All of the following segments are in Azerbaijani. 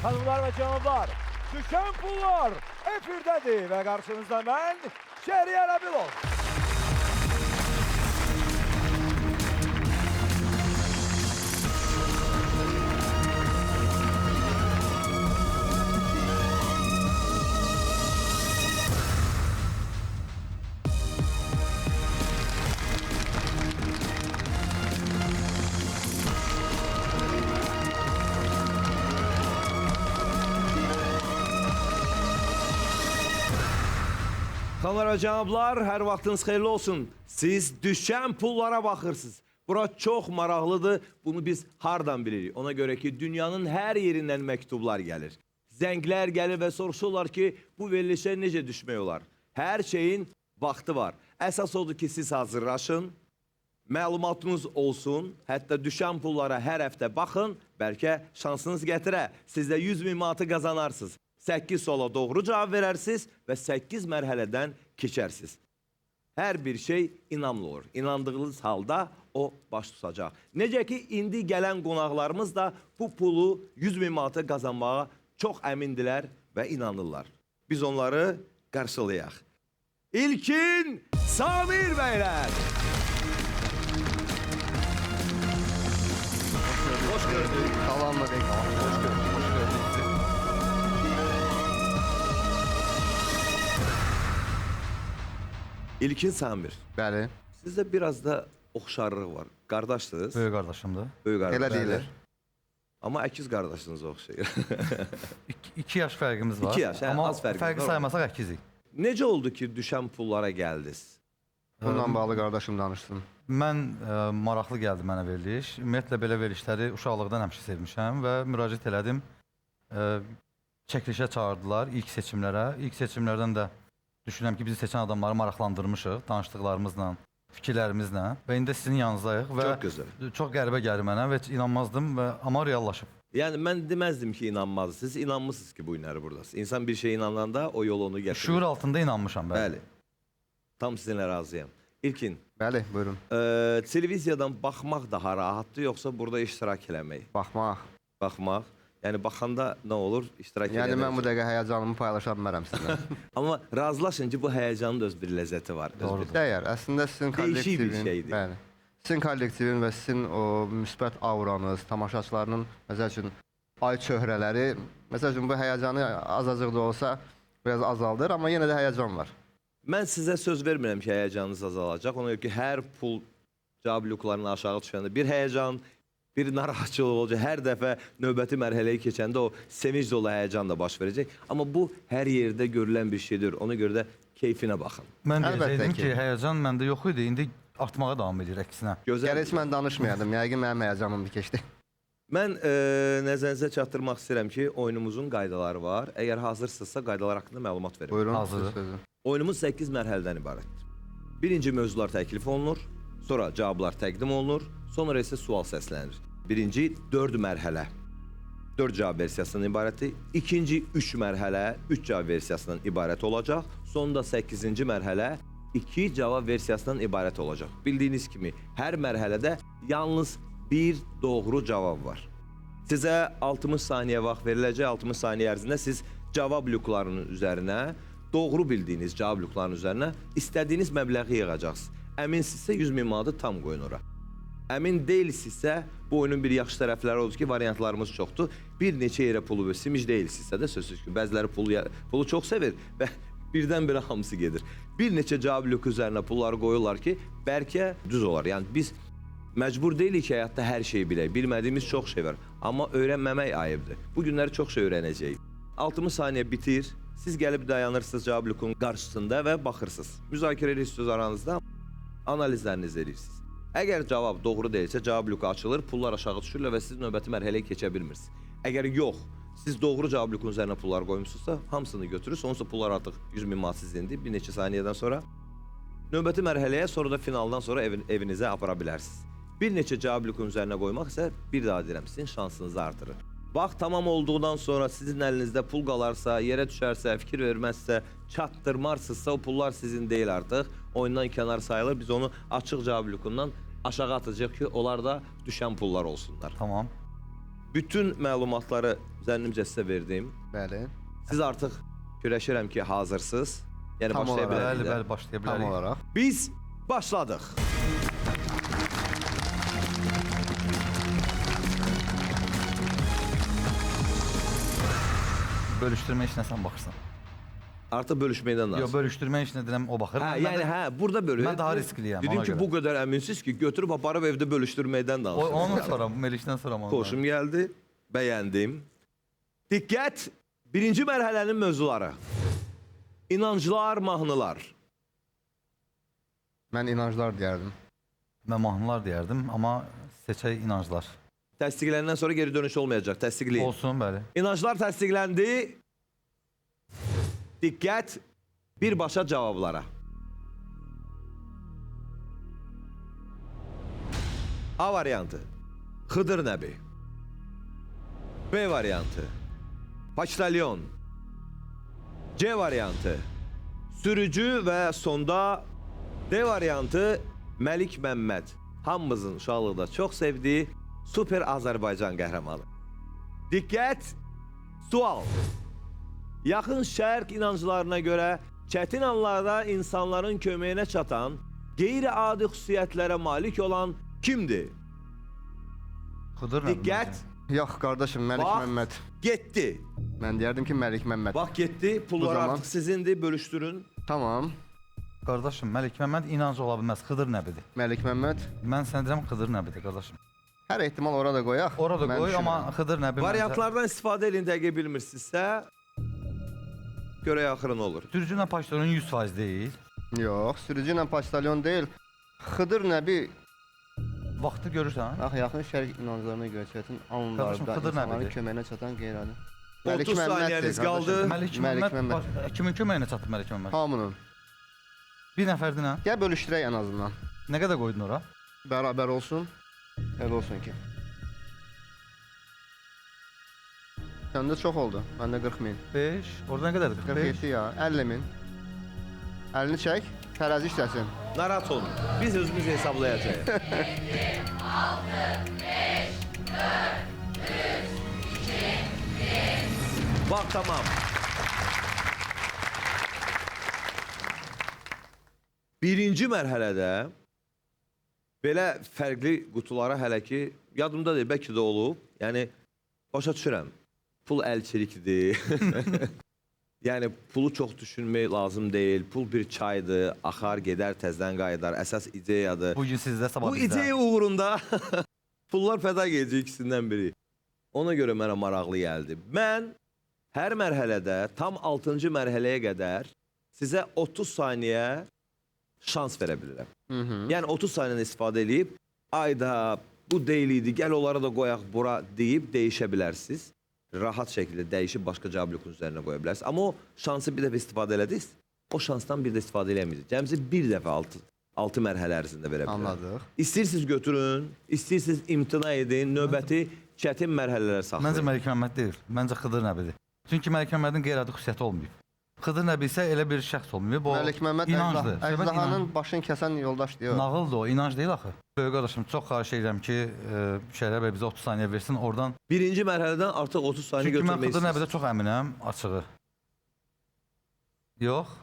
Hanımlar ve canımlar, düşen pullar efirdedir ve karşınızda ben Şehriyer Abilov. Xanlar və cənablar, hər vaxtınız xeyirli olsun. Siz düşən pullara baxırsınız. Bura çox maraqlıdır. Bunu biz hardan bilirik? Ona görə ki, dünyanın hər yerindən məktublar gəlir. Zənglər gəlir və soruşurlar ki, bu verilişə necə düşmək olar? Hər şeyin vaxtı var. Əsas odur ki, siz hazırlaşın, məlumatınız olsun. Hətta düşən pullara hər həftə baxın, bəlkə şansınız gətirə. Siz də 100.000 manatı qazanarsınız. 8 suala doğru cavab verərsiniz və 8 mərhələdən keçərsiniz. Hər bir şey inamlı olur. İnandığınız halda o baş tutacaq. Necə ki, indi gələn qonaqlarımız da bu pulu 100.000 manatı qazanmağa çox əmindilər və inanırlar. Biz onları qarşılayaq. İlkin Samir bəylər. Hoş gördük. Salamünaleyküm. Hoş gördük. Hoş gördük. İlkin Samir. Bəli. Sizdə biraz da oxşarlıq var. Qardaşsınız. Böyük qardaşımdır. Böyük qardaş. Elə deyilir. Amma əkiz qardaşınız oxşayır. 2 yaş fərqimiz var. 2 yaş, hə, Amma az fərqimiz fərqi var. saymasaq əkizik. Necə oldu ki, düşən pullara gəldiniz? Bundan bağlı qardaşım danışsın. Mən maraqlı gəldi mənə veriliş. Ümumiyyətlə belə verilişləri uşaqlıqdan həmişə sevmişəm və müraciət elədim. Çəkilişə çağırdılar ilk seçimlərə. İlk seçimlərdən də düşünürəm ki, bizi seçən adamları maraqlandırmışıq danışdıqlarımızla, fikirlərimizlə və indi sizin yanınızdayıq və Çox gözəl. çox qəribə gəlir mənə və heç inanmazdım və amma reallaşıb. Yəni mən deməzdim ki, inanmazsınız. Siz inanmışsınız ki, bu günləri buradasınız. İnsan bir şey inananda o yol onu gətirir. Şuur altında inanmışam bəli. Bəli. Tam sizinlə razıyam. İlkin, Bəli, buyurun. televiziyadan baxmaq daha rahatdır, yoxsa burada iştirak eləmək? Baxmaq. Baxmaq. Yəni baxanda nə olur? İştirak Yəni eləmək. mən bu dəqiqə həyəcanımı paylaşa bilmərəm sizinlə. Amma razılaşın ki, bu həyəcanın da öz bir ləzzəti var. Doğrudur. Dəyər. Əslində sizin Dəyişik bir kollektivin, şeydir. bəli. Sizin kollektivin və sizin o müsbət auranız, tamaşaçılarının məsəl üçün ay çöhrələri, məsəl üçün bu həyəcanı azacıq da olsa biraz azaldır, amma yenə də həyəcan var. Mən sizə söz vermirəm ki, həyəcanınız azalacaq. Ona görə ki, hər pul cavab bloklarının aşağı düşəndə bir həyəcan, bir narahatçılıq olacaq. Hər dəfə növbəti mərhələyə keçəndə o sevinc dolu həyəcan da baş verəcək. Amma bu hər yerdə görülən bir şeydir. Ona görə də keyfinə baxın. Mən Əlbəttə deyəcəkdim ki. ki, həyəcan məndə yox idi, indi artmağa davam edir əksinə. Gözəl. Gəl heç mən danışmayadım. Yəqin mənim həyəcanım bir keçdi. Mən nəzərinizə çatdırmaq istəyirəm ki, oyunumuzun qaydaları var. Əgər hazırsınızsa qaydalar haqqında məlumat verin. Buyurun. Hazırıq. Söz sözü. Oyunumuz 8 mərhələdən ibarətdir. Birinci mövzular təklif olunur, sonra cavablar təqdim olunur, sonra isə sual səslənir. Birinci 4 mərhələ 4 cavab versiyasından ibarətdir. İkinci 3 mərhələ 3 cavab versiyasından ibarət olacaq. Sonda 8-ci mərhələ 2 cavab versiyasından ibarət olacaq. Bildiyiniz kimi hər mərhələdə yalnız bir doğru cavab var. Sizə 60 saniyə vaxt veriləcək. 60 saniyə ərzində siz cavab bloklarının üzərinə, doğru bildiyiniz cavab bloklarının üzərinə istədiyiniz məbləği yığacaqsınız. Əminsinizsə 100.000 manatı tam qoyun ora. Əmin deyilsinizsə, bu oyunun bir yaxşı tərəfləri odur ki, variantlarımız çoxdur. Bir neçə yerə pulu və simic deyilsinizsə də sözsüz ki, bəziləri pulu çox sevir və birdən-birə hamısı gedir. Bir neçə cavab bloku üzərinə pulları qoyurlar ki, bəlkə düz olar. Yəni biz məcbur deyilik ki, həyatda hər şeyi bilək. Bilmədiyimiz çox şey var. Amma öyrənməmək ayıbdır. Bu günləri çox şey öyrənəcəyik. 60 saniyə bitir. Siz gəlib dayanırsınız cavab blokunun qarşısında və baxırsınız. Müzakirə edirsiniz aranızda, analizlərinizi edirsiniz. Əgər cavab doğru deyilsə, cavab bloku açılır, pullar aşağı düşürlər və siz növbəti mərhələyə keçə bilmirsiniz. Əgər yox, siz doğru cavab blokunun üzərinə pullar qoymuşsunuzsa, hamısını götürürsünüz, onsa pullar artıq 100.000 manat sizindir, bir neçə saniyədən sonra. Növbəti mərhələyə, sonra da finaldan sonra evinizə apara bilərsiniz. Bir neçə cavab blokunun üzərinə qoymaq isə, bir daha deyirəm, sizin şansınızı artırır. Vaxt tamam olduğundan sonra sizin əlinizdə pul qalarsa, yerə düşərsə, fikir verməzsə, çatdırmarsınızsa, o pullar sizin deyil artıq. Oyundan kənar sayılır. Biz onu açıq cavab blokundan aşağı atacaq ki, onlar da düşən pullar olsunlar. Tamam. bütün məlumatları zənnimcə sizə verdim. Bəli. Siz artıq güləşirəm ki, hazırsınız. Yəni Tam başlaya olaraq. bilərik. Bəli, də. bəli, başlaya Tam bilərik. olaraq. Biz başladıq. Bölüşdürmə işinə sən baxırsan. Artıq bölüşməkdən Yox, danışırıq. bölüşdürmə işinə deyirəm o baxır. Hə, Mən yəni də- hə, burada bölür. Mən daha riskliyəm, Dedim ona ki, görə. bu qədər əminsiz ki, götürüb aparıb evdə bölüşdürməkdən danışırsınız. Onu sonra, Melikdən sonra onu. Xoşum gəldi, bəyəndim. Diqqət, birinci mərhələnin mövzuları. İnanclar, mahnılar. Mən inanclar deyərdim. Mən mahnılar deyərdim, amma seçək inanclar. Təsdiqləndən sonra geri dönüş olmayacaq, təsdiqləyin. Olsun, bəli. İnanclar təsdiqləndi. Diqqət, birbaşa cavablara. A variantı, Xıdır Nəbi. B variantı, Paçtalyon. C variantı, Sürücü və sonda D variantı, Məlik Məmməd. Hamımızın uşaqlıqda çox sevdiyi super Azərbaycan qəhrəmanı. Diqqət, sual. Yaxın Şərq inanclarına görə çətin anlarda insanların köməyinə çatan, qeyri-adi xüsusiyyətlərə malik olan kimdir? Xıdır Nəbi. Diqqət, Yox, qardaşım, Məlik Vaxt Məmməd. getdi. Mən deyərdim ki, Məlik Məmməd. Vaxt getdi, pullar Bu zaman- artıq sizindir, bölüşdürün. Tamam. Qardaşım, Məlik Məmməd inanc ola bilməz, Xıdır Nəbidir. Məlik Məmməd. Mən sənə deyirəm Xıdır Nəbidir, qardaşım. Hər ehtimal ora da qoyaq. Ora da Mən qoy, amma düşünürəm. Xıdır Nəbi məncə- Variantlardan istifadə edin, dəqiq bilmirsinizsə, görək axırı nə olur. Sürücü ilə Paçtalyon 100% deyil. Yox, sürücü ilə Paçtalyon deyil. Xıdır Nəbi Vaxtı görürsən? yaxın şərq inanclarına görə çətin anlarda Qardaşım, Xıdır insanların Nəbidir. köməyinə çatan qeyri-adi. 30 saniyəniz qaldı. Məlik Məlik Məmməd, Məmməd. kimin köməyinə çatdı Məlik Məmməd? Hamının. Bir nəfərdir nə? Gəl bölüşdürək ən azından. Nə qədər qoydun ora? Bərabər olsun. Elə olsun ki. Səndə çox oldu. Məndə 40 min. 5. Orada nə qədərdir? 47 ya, 50 min. 50-ni çək, tərəzi işləsin. Narahat olun. Biz özümüz hesablayacağıq. 6, 5, 4, 3, 2, 1. Bak tamam. Birinci mərhələdə belə fərqli qutulara hələ ki, yadımda deyil, bəlkə də olub. Yəni, başa düşürəm. Pul əlçilikdir. Yəni, pulu çox düşünmək lazım deyil. Pul bir çaydır, axar, gedər, təzdən qayıdar. Əsas ideyadır. Bu gün sizdə, sabah Bu bizdə. ideya uğrunda pullar fəda gedəcək ikisindən biri. Ona görə mənə maraqlı gəldi. Mən hər mərhələdə, tam 6-cı mərhələyə qədər sizə 30 saniyə şans verə bilirəm. Yəni 30 saniyəni istifadə edib, ayda bu deyil idi, gəl onları da qoyaq bura deyib dəyişə bilərsiniz. Rahat şəkildə dəyişib başqa cavab blokunun üzərinə qoya bilərsiniz. Amma o şansı bir dəfə istifadə elədiniz, o şansdan bir də istifadə eləməyəcək. Cəmsi bir dəfə 6 mərhələ ərzində verə bilərəm. Anladıq. İstəyirsiniz götürün, istəyirsiniz imtina edin, növbəti çətin mərhələlər Məncə saxlayın. Məlik Məmməd deyil. Məncə Xıdır Nəbidir. Çünki Məlik Məmmədin qeyri-adi xüsusiyyəti olmayıb. Xıdır Nəbi isə elə bir şəxs olmayıb. O Məlik Məmməd inancdır. Söhbət əjdahanın başını kəsən yoldaş deyir. Nağıldır o, inanc deyil axı. Böyük qardaşım, çox xahiş edirəm ki, Şərəf bəy bizə 30 saniyə versin. Oradan Birinci mərhələdən artıq 30 saniyə çünki mən götürmək Xıdır Nəbidə istəyirsiniz. çox əminəm, açığı. Yox,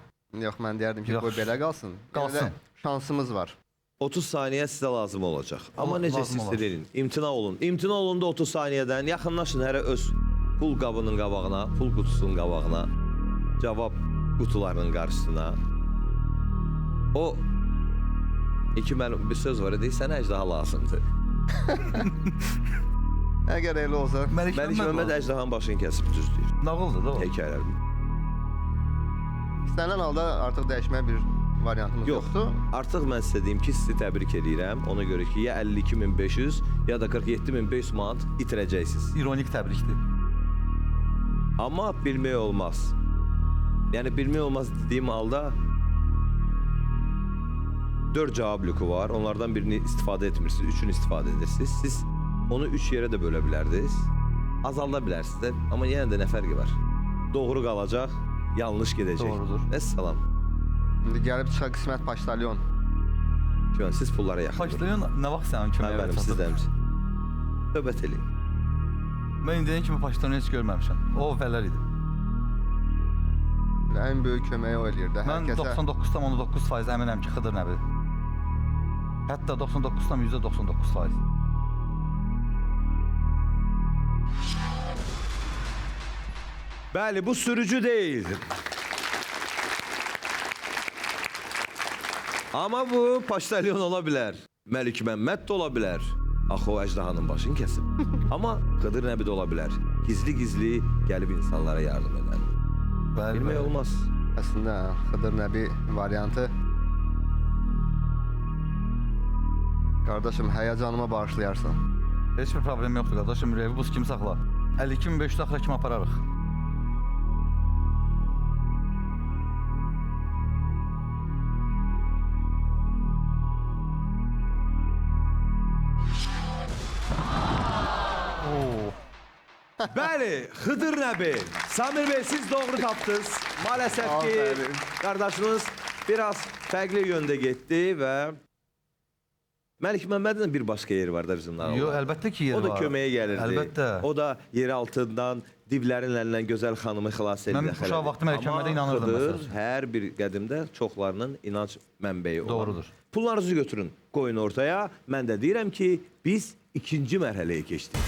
Yox, mən deyərdim ki, Yox. qoy belə qalsın. Qalsın. Yenə də şansımız var. 30 saniyə sizə lazım olacaq. Amma Allah- necə lazım olar. istəyir edin. İmtina olun. İmtina olun da 30 saniyədən yaxınlaşın hərə öz pul qabının qabağına, pul qutusunun qabağına, cavab qutularının qarşısına. O mənim bir söz var idi, sənə əjdaha lazımdır. Əgər elə olsa, Məlik Məlik Məmməd Məmməd əjdahanın başını kəsib düzdür. nağıldır da o. Hekayələr. istənilən halda artıq dəyişməyə bir variantımız Yox, yoxdur. artıq mən sizə deyim ki, sizi təbrik edirəm. Ona görə ki, ya 52.500 ya da 47.500 manat itirəcəksiniz. İronik təbrikdir. Amma bilmək olmaz. Yəni bilmək olmaz dediyim halda 4 cavab bloku var. Onlardan birini istifadə etmirsiniz, üçünü istifadə edirsiniz. Siz onu 3 yerə də bölə bilərdiniz. Azalda bilərsiniz də, amma yenə də nə fərqi var? Doğru qalacaq, yanlış gedəcək. Doğrudur. Əssalam. İndi gəlib çıxaq qismət Paçtalyon. Ki, siz pullara yaxın. Paçtalyon nə vaxt sənin köməyə Mənim çatıb? sizdən. Söhbət eləyin. Mən indiyən kimi Paşinyanı heç görməmişəm. O vələr idi. Ən böyük köməyi o eləyirdi. Hər Mən kəsə 99,9% əminəm ki, Xıdır Nəbi. Hətta 99,99%. Bəli, bu sürücü deyil. Amma bu paştalyon ola bilər. Məlik Məmməd də ola bilər. Axı o əjdahanın başını kəsib. Amma Xıdır Nəbi də ola bilər. Gizli-gizli gəlib insanlara yardım edən. Bəli, Bilmək bəli. olmaz. əslində Xıdır Nəbi variantı. Qardaşım, həyəcanıma bağışlayarsan. Heç bir problem yoxdur qardaşım. Ürəyi buz kimi saxla. 52.500 axıra kimi apararıq. Oo. Bəli, Xıdır Nəbi. Samir Bey, siz doğru tapdınız. Maalesef ki, Aferin. qardaşınız biraz fərqli yöndə getdi və Məlik Məmmədin bir başqa yeri var da bizim Yo, nağılda. əlbəttə ki, yeri O da var. köməyə gəlirdi. Əlbəttə. O da yer altından divlərin əlindən gözəl xanımı xilas edirdi. Mən uşaq vaxtı Məlik Məmmədə inanırdım Xıdır məsələn. hər bir qədimdə çoxlarının inanc mənbəyi olan. Doğrudur. Pullarınızı götürün, qoyun ortaya. Mən də deyirəm ki, biz ikinci mərhələyə keçdik.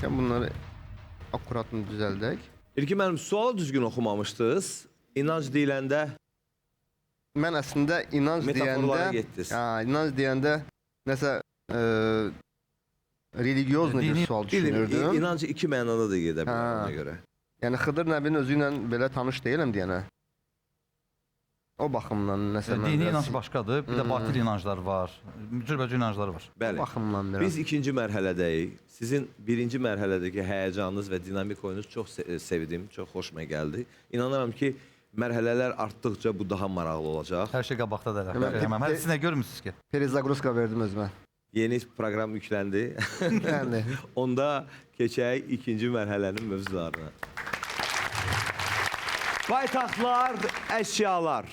Gəl bunları akurat düzəldək. İlkin mənim sualı düzgün oxumamışdınız. İnanc deyiləndə Mən əslində inanc Metaforlara deyəndə, getdiniz. inanc deyəndə nəsə religiozlu bir Dini- sual bilin, düşünürdüm. inancı iki mənada da gedə bilər Hə. ona görə. Yəni Xıdır Nəbinin özü ilə belə tanış deyiləm deyənə. O baxımdan nəsə mən Dini biraz- inanc başqadır, bir də batil inanclar var. Cürbəcür inanclar var. O Bəli. baxımdan biraz. Biz ikinci mərhələdəyik. Sizin birinci mərhələdəki həyəcanınız və dinamik oyununuz çox sevdim, çox xoşuma gəldi. İnanıram ki, mərhələlər artdıqca bu daha maraqlı olacaq. Hər şey qabaqda da Hemen- eləməm. Hər siz nə görmüsünüz ki? Perizagruska verdim özümə. Yeni proqram yükləndi. Yəni Onda keçək ikinci mərhələnin mövzularına. Paytaxtlar, əşyalar.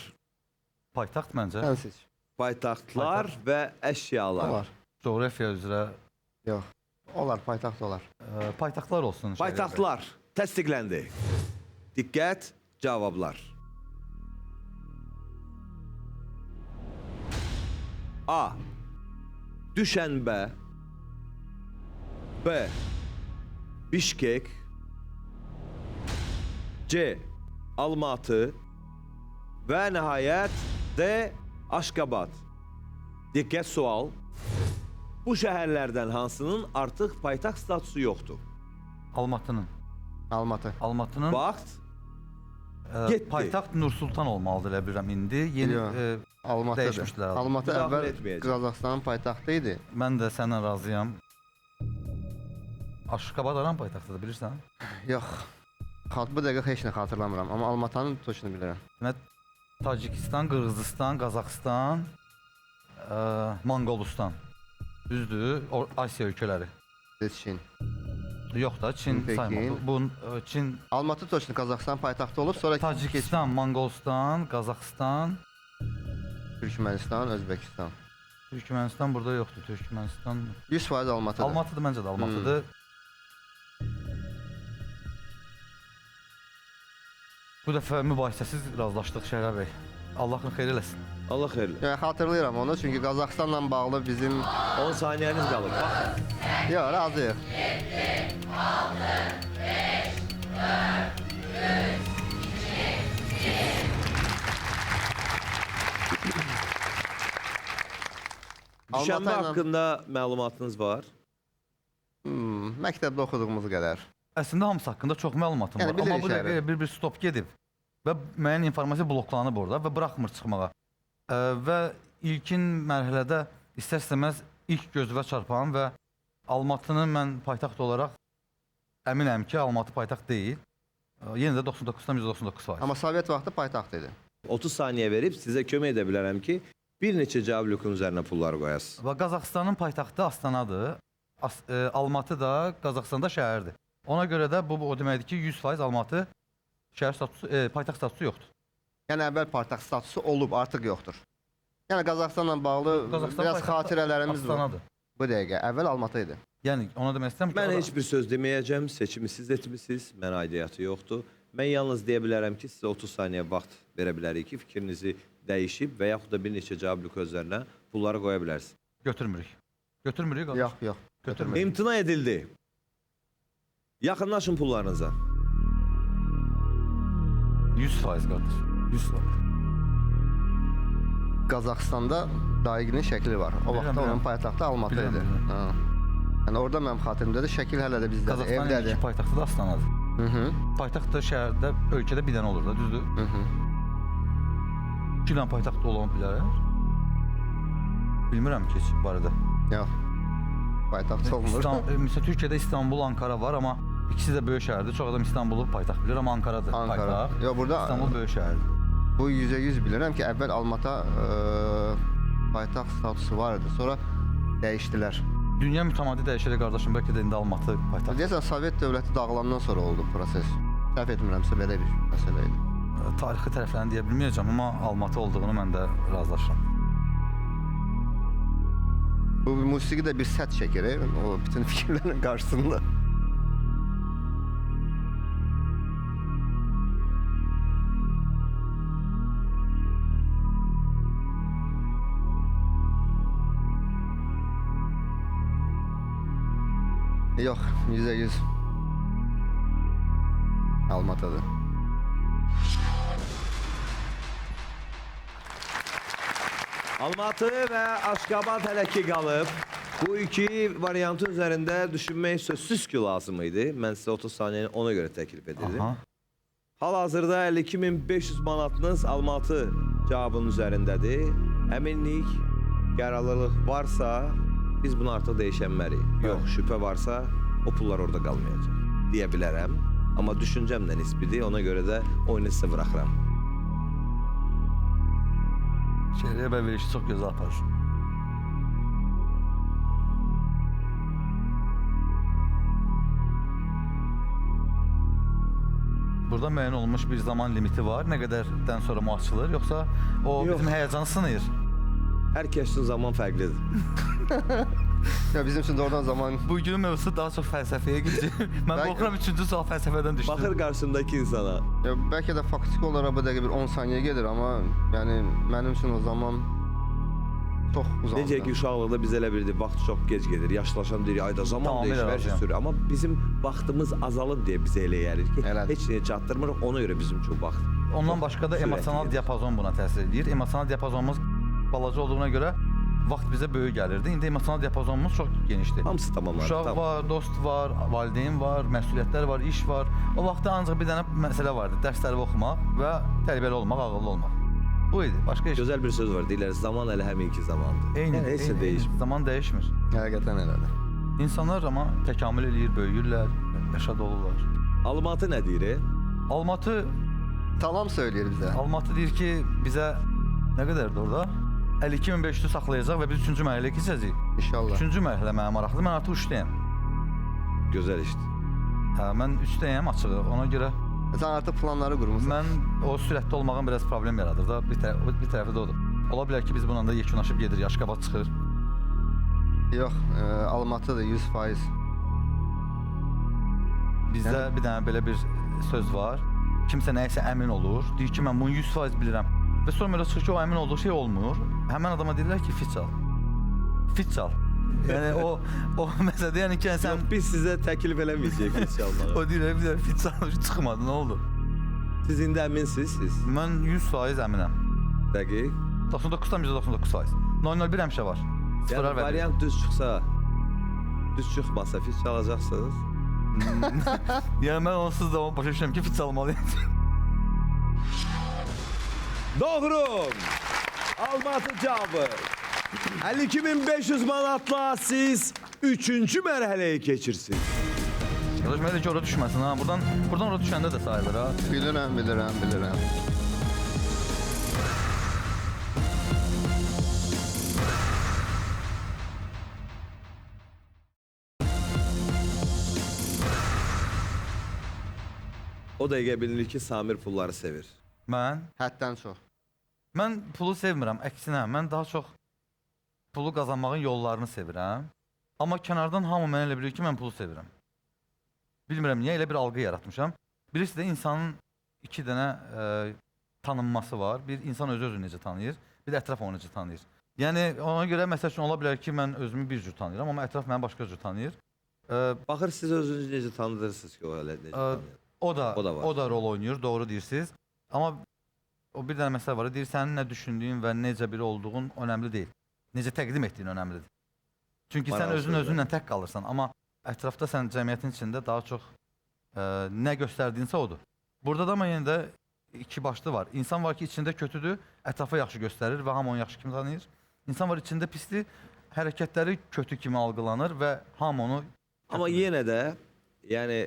Paytaxt məncə. sən seç. Paytaxtlar və əşyalar. Olar. Coğrafiya üzrə Yox. Olar, paytaxt olar. paytaxtlar olsun. Şəhər bəy. Paytaxtlar təsdiqləndi. Diqqət, cavablar. A. Düşənbə. B. Bişkek. C. Almatı. Və nəhayət D. Aşqabad. Diqqət sual. Bu şəhərlərdən hansının artıq paytaxt statusu yoxdur? Almatının. Almatı. Almatının Vaxt getdi. paytaxt Nur Sultan olmalıdır elə bilirəm indi. Yeni Yox. Almatıdır. dəyişmişlər adı. Almatı Müdaxilə əvvəl etməyəcəm. Qazaxıstanın paytaxtı idi. Mən də səndən razıyam. Aşqabad aran paytaxtıdır, bilirsən? Yox. Bu dəqiqə heç nə xatırlamıram, amma Almatanın точно bilirəm. Demək, Tacikistan, Qırğızistan, Qazaxıstan, Monqolistan. Düzdür, Asiya ölkələri. Çin. Yox da, Çin Pekin. sayma. Bu Çin, Almatı точно Qazaxıstan paytaxtı olub, sonra Tacikistan, Monqolistan, Qazaxıstan, Türkmənistan, Özbəkistan. Türkmənistan burada yoxdur. Türkmənistan 100% Almatıdır. Almatıdır məncə də Almatıdır. Bu dəfə mübahisəsiz razılaşdıq Şəhər bəy. Allahın xeyir eləsin. Allah xeyirli. Yəni xatırlayıram onu, çünki Qazaxıstanla bağlı bizim 10 saniyəniz qalıb. Bax, yox, razıyıq. düşənbə Almatı ilə- haqqında məlumatınız var. Məktəbdə oxuduğumuz qədər. Əslində hamısı haqqında çox məlumatım Yəni var. Amma bilirik bu dəqiqə şəhəri. bir stop gedib və müəyyən informasiya bloklanıb orada və buraxmır çıxmağa. Və ilkin mərhələdə istər-istəməz ilk gözvə çarpan və Almatını mən paytaxt olaraq əminəm ki, Almatı paytaxt deyil. Yenə də 99-dan 199%. Amma Sovet vaxtı paytaxt idi. 30 saniyə verib sizə kömək edə bilərəm ki, bir neçə cavab lükunun üzərinə pulları qoyasınız. Və Qazaxıstanın paytaxtı Astanadır. Almatı da Qazaxıstanda şəhərdir. Ona görə də bu o deməkdir ki, 100% Almatı şəhər statusu, paytaxt statusu yoxdur. Yəni əvvəl paytaxt statusu olub, artıq yoxdur. Yəni Qazaxıstanla bağlı Qazaxıstan biraz xatirələrimiz var. Astanadır. Bu dəqiqə əvvəl Almatı idi. Yəni ona demək istəyirəm ki, Mən orada- heç bir söz deməyəcəm, seçimi siz etmisiniz, mənə aidiyyatı yoxdur. Mən yalnız deyə bilərəm ki, sizə 30 saniyə vaxt verə bilərik ki, fikrinizi dəyişib və yaxud da bir neçə cavab lükozlarına pulları qoya bilərsiniz. götürmürük. Götürmürük qardaş. Yox. Götürmürük. İmtina edildi. Yaxınlaşın pullarınıza. 100% qardaş. 100%. Qazaxıstanda Daiqinin şəkli var. O vaxtda Bilirəm. onun paytaxtı Almatı Bilirəm, idi. bilirəm. Ha. Yəni orada mənim xatirimdədir. Şəkil hələ də bizdədir, Qazaxıstanın evdədir. iki paytaxtı da Astanadır. Hı. Paytaxt da şəhərdə, ölkədə bir dənə olur da, düzdür? Hı. 2 dənə paytaxt ola bilər. Bilmirəm ki, heç bu barədə. Yox. Paytaxt olmur. Məsələn, Türkiyədə İstanbul, Ankara var, amma ikisi də böyük şəhərdir. Çox adam İstanbulu paytaxt bilir, amma Ankaradır Ankara. paytaxt. Yox, burada İstanbul böyük şəhərdir. bu 100% bilirəm ki, əvvəl Almata paytaxt statusu var idi. Sonra dəyişdilər. Dünya mütəmadi dəyişir qardaşım, bəlkə də indi Almatı paytaxt. Deyəsən Sovet dövləti dağılandan sonra oldu proses. Səhv etmirəmsə belə bir məsələ idi. Tarixi tərəflərini deyə bilməyəcəm, amma Almatı olduğunu mən də razılaşıram. Bu musiqi də bir səth çəkir, o bütün fikirlərin qarşısında. Yox, 100%. Almatıdır. Almatı və Aşqabad hələ ki qalıb. Bu iki variantın üzərində düşünmək sözsüz ki lazım idi. Mən sizə 30 saniyəni ona görə təklif edirdim. Aha. Hal-hazırda 52.500 manatınız Almatı cavabının üzərindədir. Əminlik, qərarlılıq varsa biz bunu artıq dəyişənməliyik. Yox, şübhə varsa o pullar orada qalmayacaq deyə bilərəm. Amma düşüncəm də nisbidir, ona görə də oyunu sizə buraxıram. Şəhərə bə verişi çox gözəl aparır. Burada müəyyən olunmuş bir zaman limiti var. Nə qədərdən sonra mı açılır, yoxsa o Yox. bizim həyəcanı sınayır? Hər kəs üçün zaman fərqlidir. Ya bizim üçün doğrudan zaman Bugünün mövzusu daha çox fəlsəfəyə gidiyor. Mən Bəlkə- qorxuram 3-cü sual fəlsəfədən düşdü. Baxır qarşısındakı insana. ya bəlkə də faktiki olaraq bu dəqiqə bir 10 saniyə gedir, amma yəni mənim üçün o zaman çox uzandı. Necə ki uşaqlıqda biz elə bildik, vaxt çox gec gedir. Yaşlaşan deyirik, ayda zaman Tamamilə dəyişir, hər şey razıyam. sürür. Amma bizim vaxtımız azalıb deyə bizə elə gəlir ki, Elədir. heç nəyə çatdırmırıq, ona görə bizim üçün vaxt. Ondan çox başqa da sürətli emosional gedir. diapazon buna təsir edir. Emosional diapazonumuz balaca olduğuna görə vaxt bizə böyük gəlirdi. İndi emosional diapazonumuz çox genişdir. Hamısı tamamlandı. Uşaq Tamam. var, dost var, valideyn var, məsuliyyətlər var, iş var. O vaxtda ancaq bir dənə məsələ vardı. Dərsləri oxumaq və tərbiyəli olmaq, ağıllı olmaq. Bu idi. Başqa heç Gözəl bir söz var, deyirlər, zaman elə həminki zamandır. eyni, Yəni, heç nə eyni, dəyişmir. zaman dəyişmir. Həqiqətən elədir. İnsanlar amma təkamül eləyir, böyüyürlər, yaşa dolurlar. Almatı nə deyir? Almatı Salam söyləyir bizə. Almatı deyir ki, bizə nə qədərdir orada? 52.500 saxlayacaq və biz 3-cü mərhələyə keçəcəyik. İnşallah. 3-cü mərhələ mənə maraqlıdır. Mən artıq 3-dəyəm. Gözəl işdir. Hə, mən 3-dəyəm açığı. Ona görə Sən artıq planları qurmusan. mən o sürətdə olmağım biraz problem yaradır da. Bir tərəfi də odur. Ola bilər ki, biz bununla da yekunlaşıb gedirik, Aşqabad çıxır. Yox, Almatıdır 100%. Bizdə bir dənə belə bir söz var. Kimsə nəyisə əmin olur. Deyir ki, mən bunu 100% bilirəm. Və sonra elə çıxır ki, o əmin olduğu şey olmur. Həmən adama deyirlər ki, fit çal. Fit çal. Yəni o məsələdə yəni ki, sən Yox, biz sizə təklif eləməyəcəyik heç almağı. o deyir, bir də fit çal çıxmadı, nə oldu? Siz indi əminsiniz siz. Mən 100% əminəm. Dəqiq. 99,99%. 001 həmişə var. Yəni Sıfırar və bir. variant düz çıxsa, düz çıxmasa fit çalacaqsınız. Yəni mən onsuz da başa düşürəm ki, fit çalmalıyam. Doğru. Almatı cavabı. 52.500 manatla siz 3-cü mərhələyə keçirsiniz. Qardaş, mənə də ki, ora düşməsin ha. Buradan ora düşəndə də sayılır ha. Bilirəm. O dəqiqə bilinir ki, Samir pulları sevir. Mən Həddən çox. Mən pulu sevmirəm, əksinə mən daha çox pulu qazanmağın yollarını sevirəm. Amma kənardan hamı mənə elə bilir ki, mən pulu sevirəm. Bilmirəm niyə elə bir algı yaratmışam. Birisi də insanın iki dənə tanınması var. Bir insan özü necə tanıyır, bir də ətraf onu necə tanıyır. Yəni ona görə məsəl üçün ola bilər ki, mən özümü bir cür tanıyıram, amma ətraf məni başqa cür tanıyır. Baxır siz özünüzü necə tanıdırsınız ki, o elə necə tanıyır. O da var. O da rol oynayır, doğru deyirsiniz. Amma o bir dənə məsələ var. Deyir sənin nə düşündüyün və necə biri olduğun önəmli deyil. Necə təqdim etdiyin önəmlidir. Çünki sən Maraqlı özün sözdür. özünlə tək qalırsan, amma ətrafda sən cəmiyyətin içində daha çox nə göstərdiyinsə odur. Burada da amma yenə də iki başlı var. İnsan var ki, içində kötüdür, ətrafa yaxşı göstərir və hamı onu yaxşı kimi tanıyır. İnsan var içində pisdir, hərəkətləri kötü kimi algılanır və hamı onu... Amma yenə də, yəni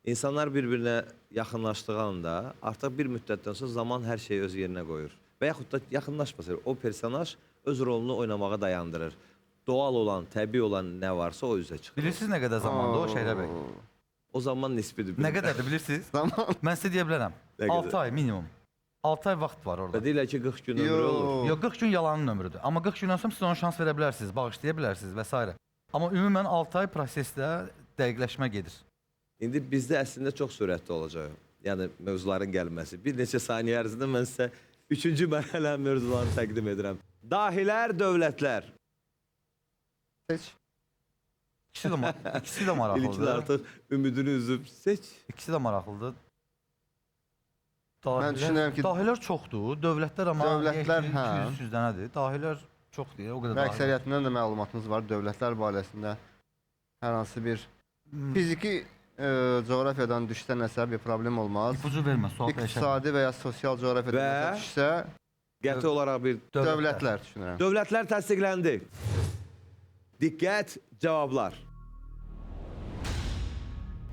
insanlar bir-birinə yaxınlaşdığı anda artıq bir müddətdən sonra zaman hər şeyi öz yerinə qoyur. Və yaxud da yaxınlaşmasa, o personaj öz rolunu oynamağa dayandırır. Doğal olan, təbii olan nə varsa o üzə çıxır. Bilirsiniz nə qədər zamandır o Şehrə bəy? O zaman nisbidir. Nə qədərdir bilirsiniz? Zaman. Mən sizə deyə bilərəm. Nə qədər? 6 ay minimum. 6 ay vaxt var orada. Və deyirlər ki, 40 gün ömrü olur. Yox, 40 gün yalanın ömrüdür. Amma 40 gündən sonra siz ona şans verə bilərsiniz, bağışlaya bilərsiniz və s. Amma ümumən 6 ay prosesdə dəqiqləşmə gedir. İndi bizdə əslində çox sürətli olacaq. Yəni mövzuların gəlməsi. Bir neçə saniyə ərzində mən sizə 3-cü mərhələ mövzularını təqdim edirəm. Dahilər, dövlətlər. Seç. İkisi də İlkin maraqlıdır. artıq ümidini üzüb seç. İkisi də maraqlıdır. Mən düşünürəm ki, dahilər çoxdur, dövlətlər amma Dövlətlər, hə. 200 dənədir. Dahilər çox deyil, o qədər və dahil. əksəriyyətindən də məlumatınız var dövlətlər barəsində. Hər hansı bir fiziki coğrafiyadan düşsə nəsə bir problem olmaz. İpucu vermə, sual dəyişər. İqtisadi və ya sosial coğrafiyadan Və- nəsə düşsə Qəti olaraq bir dövlətlər düşünürəm. dövlətlər təsdiqləndi. Diqqət, cavablar.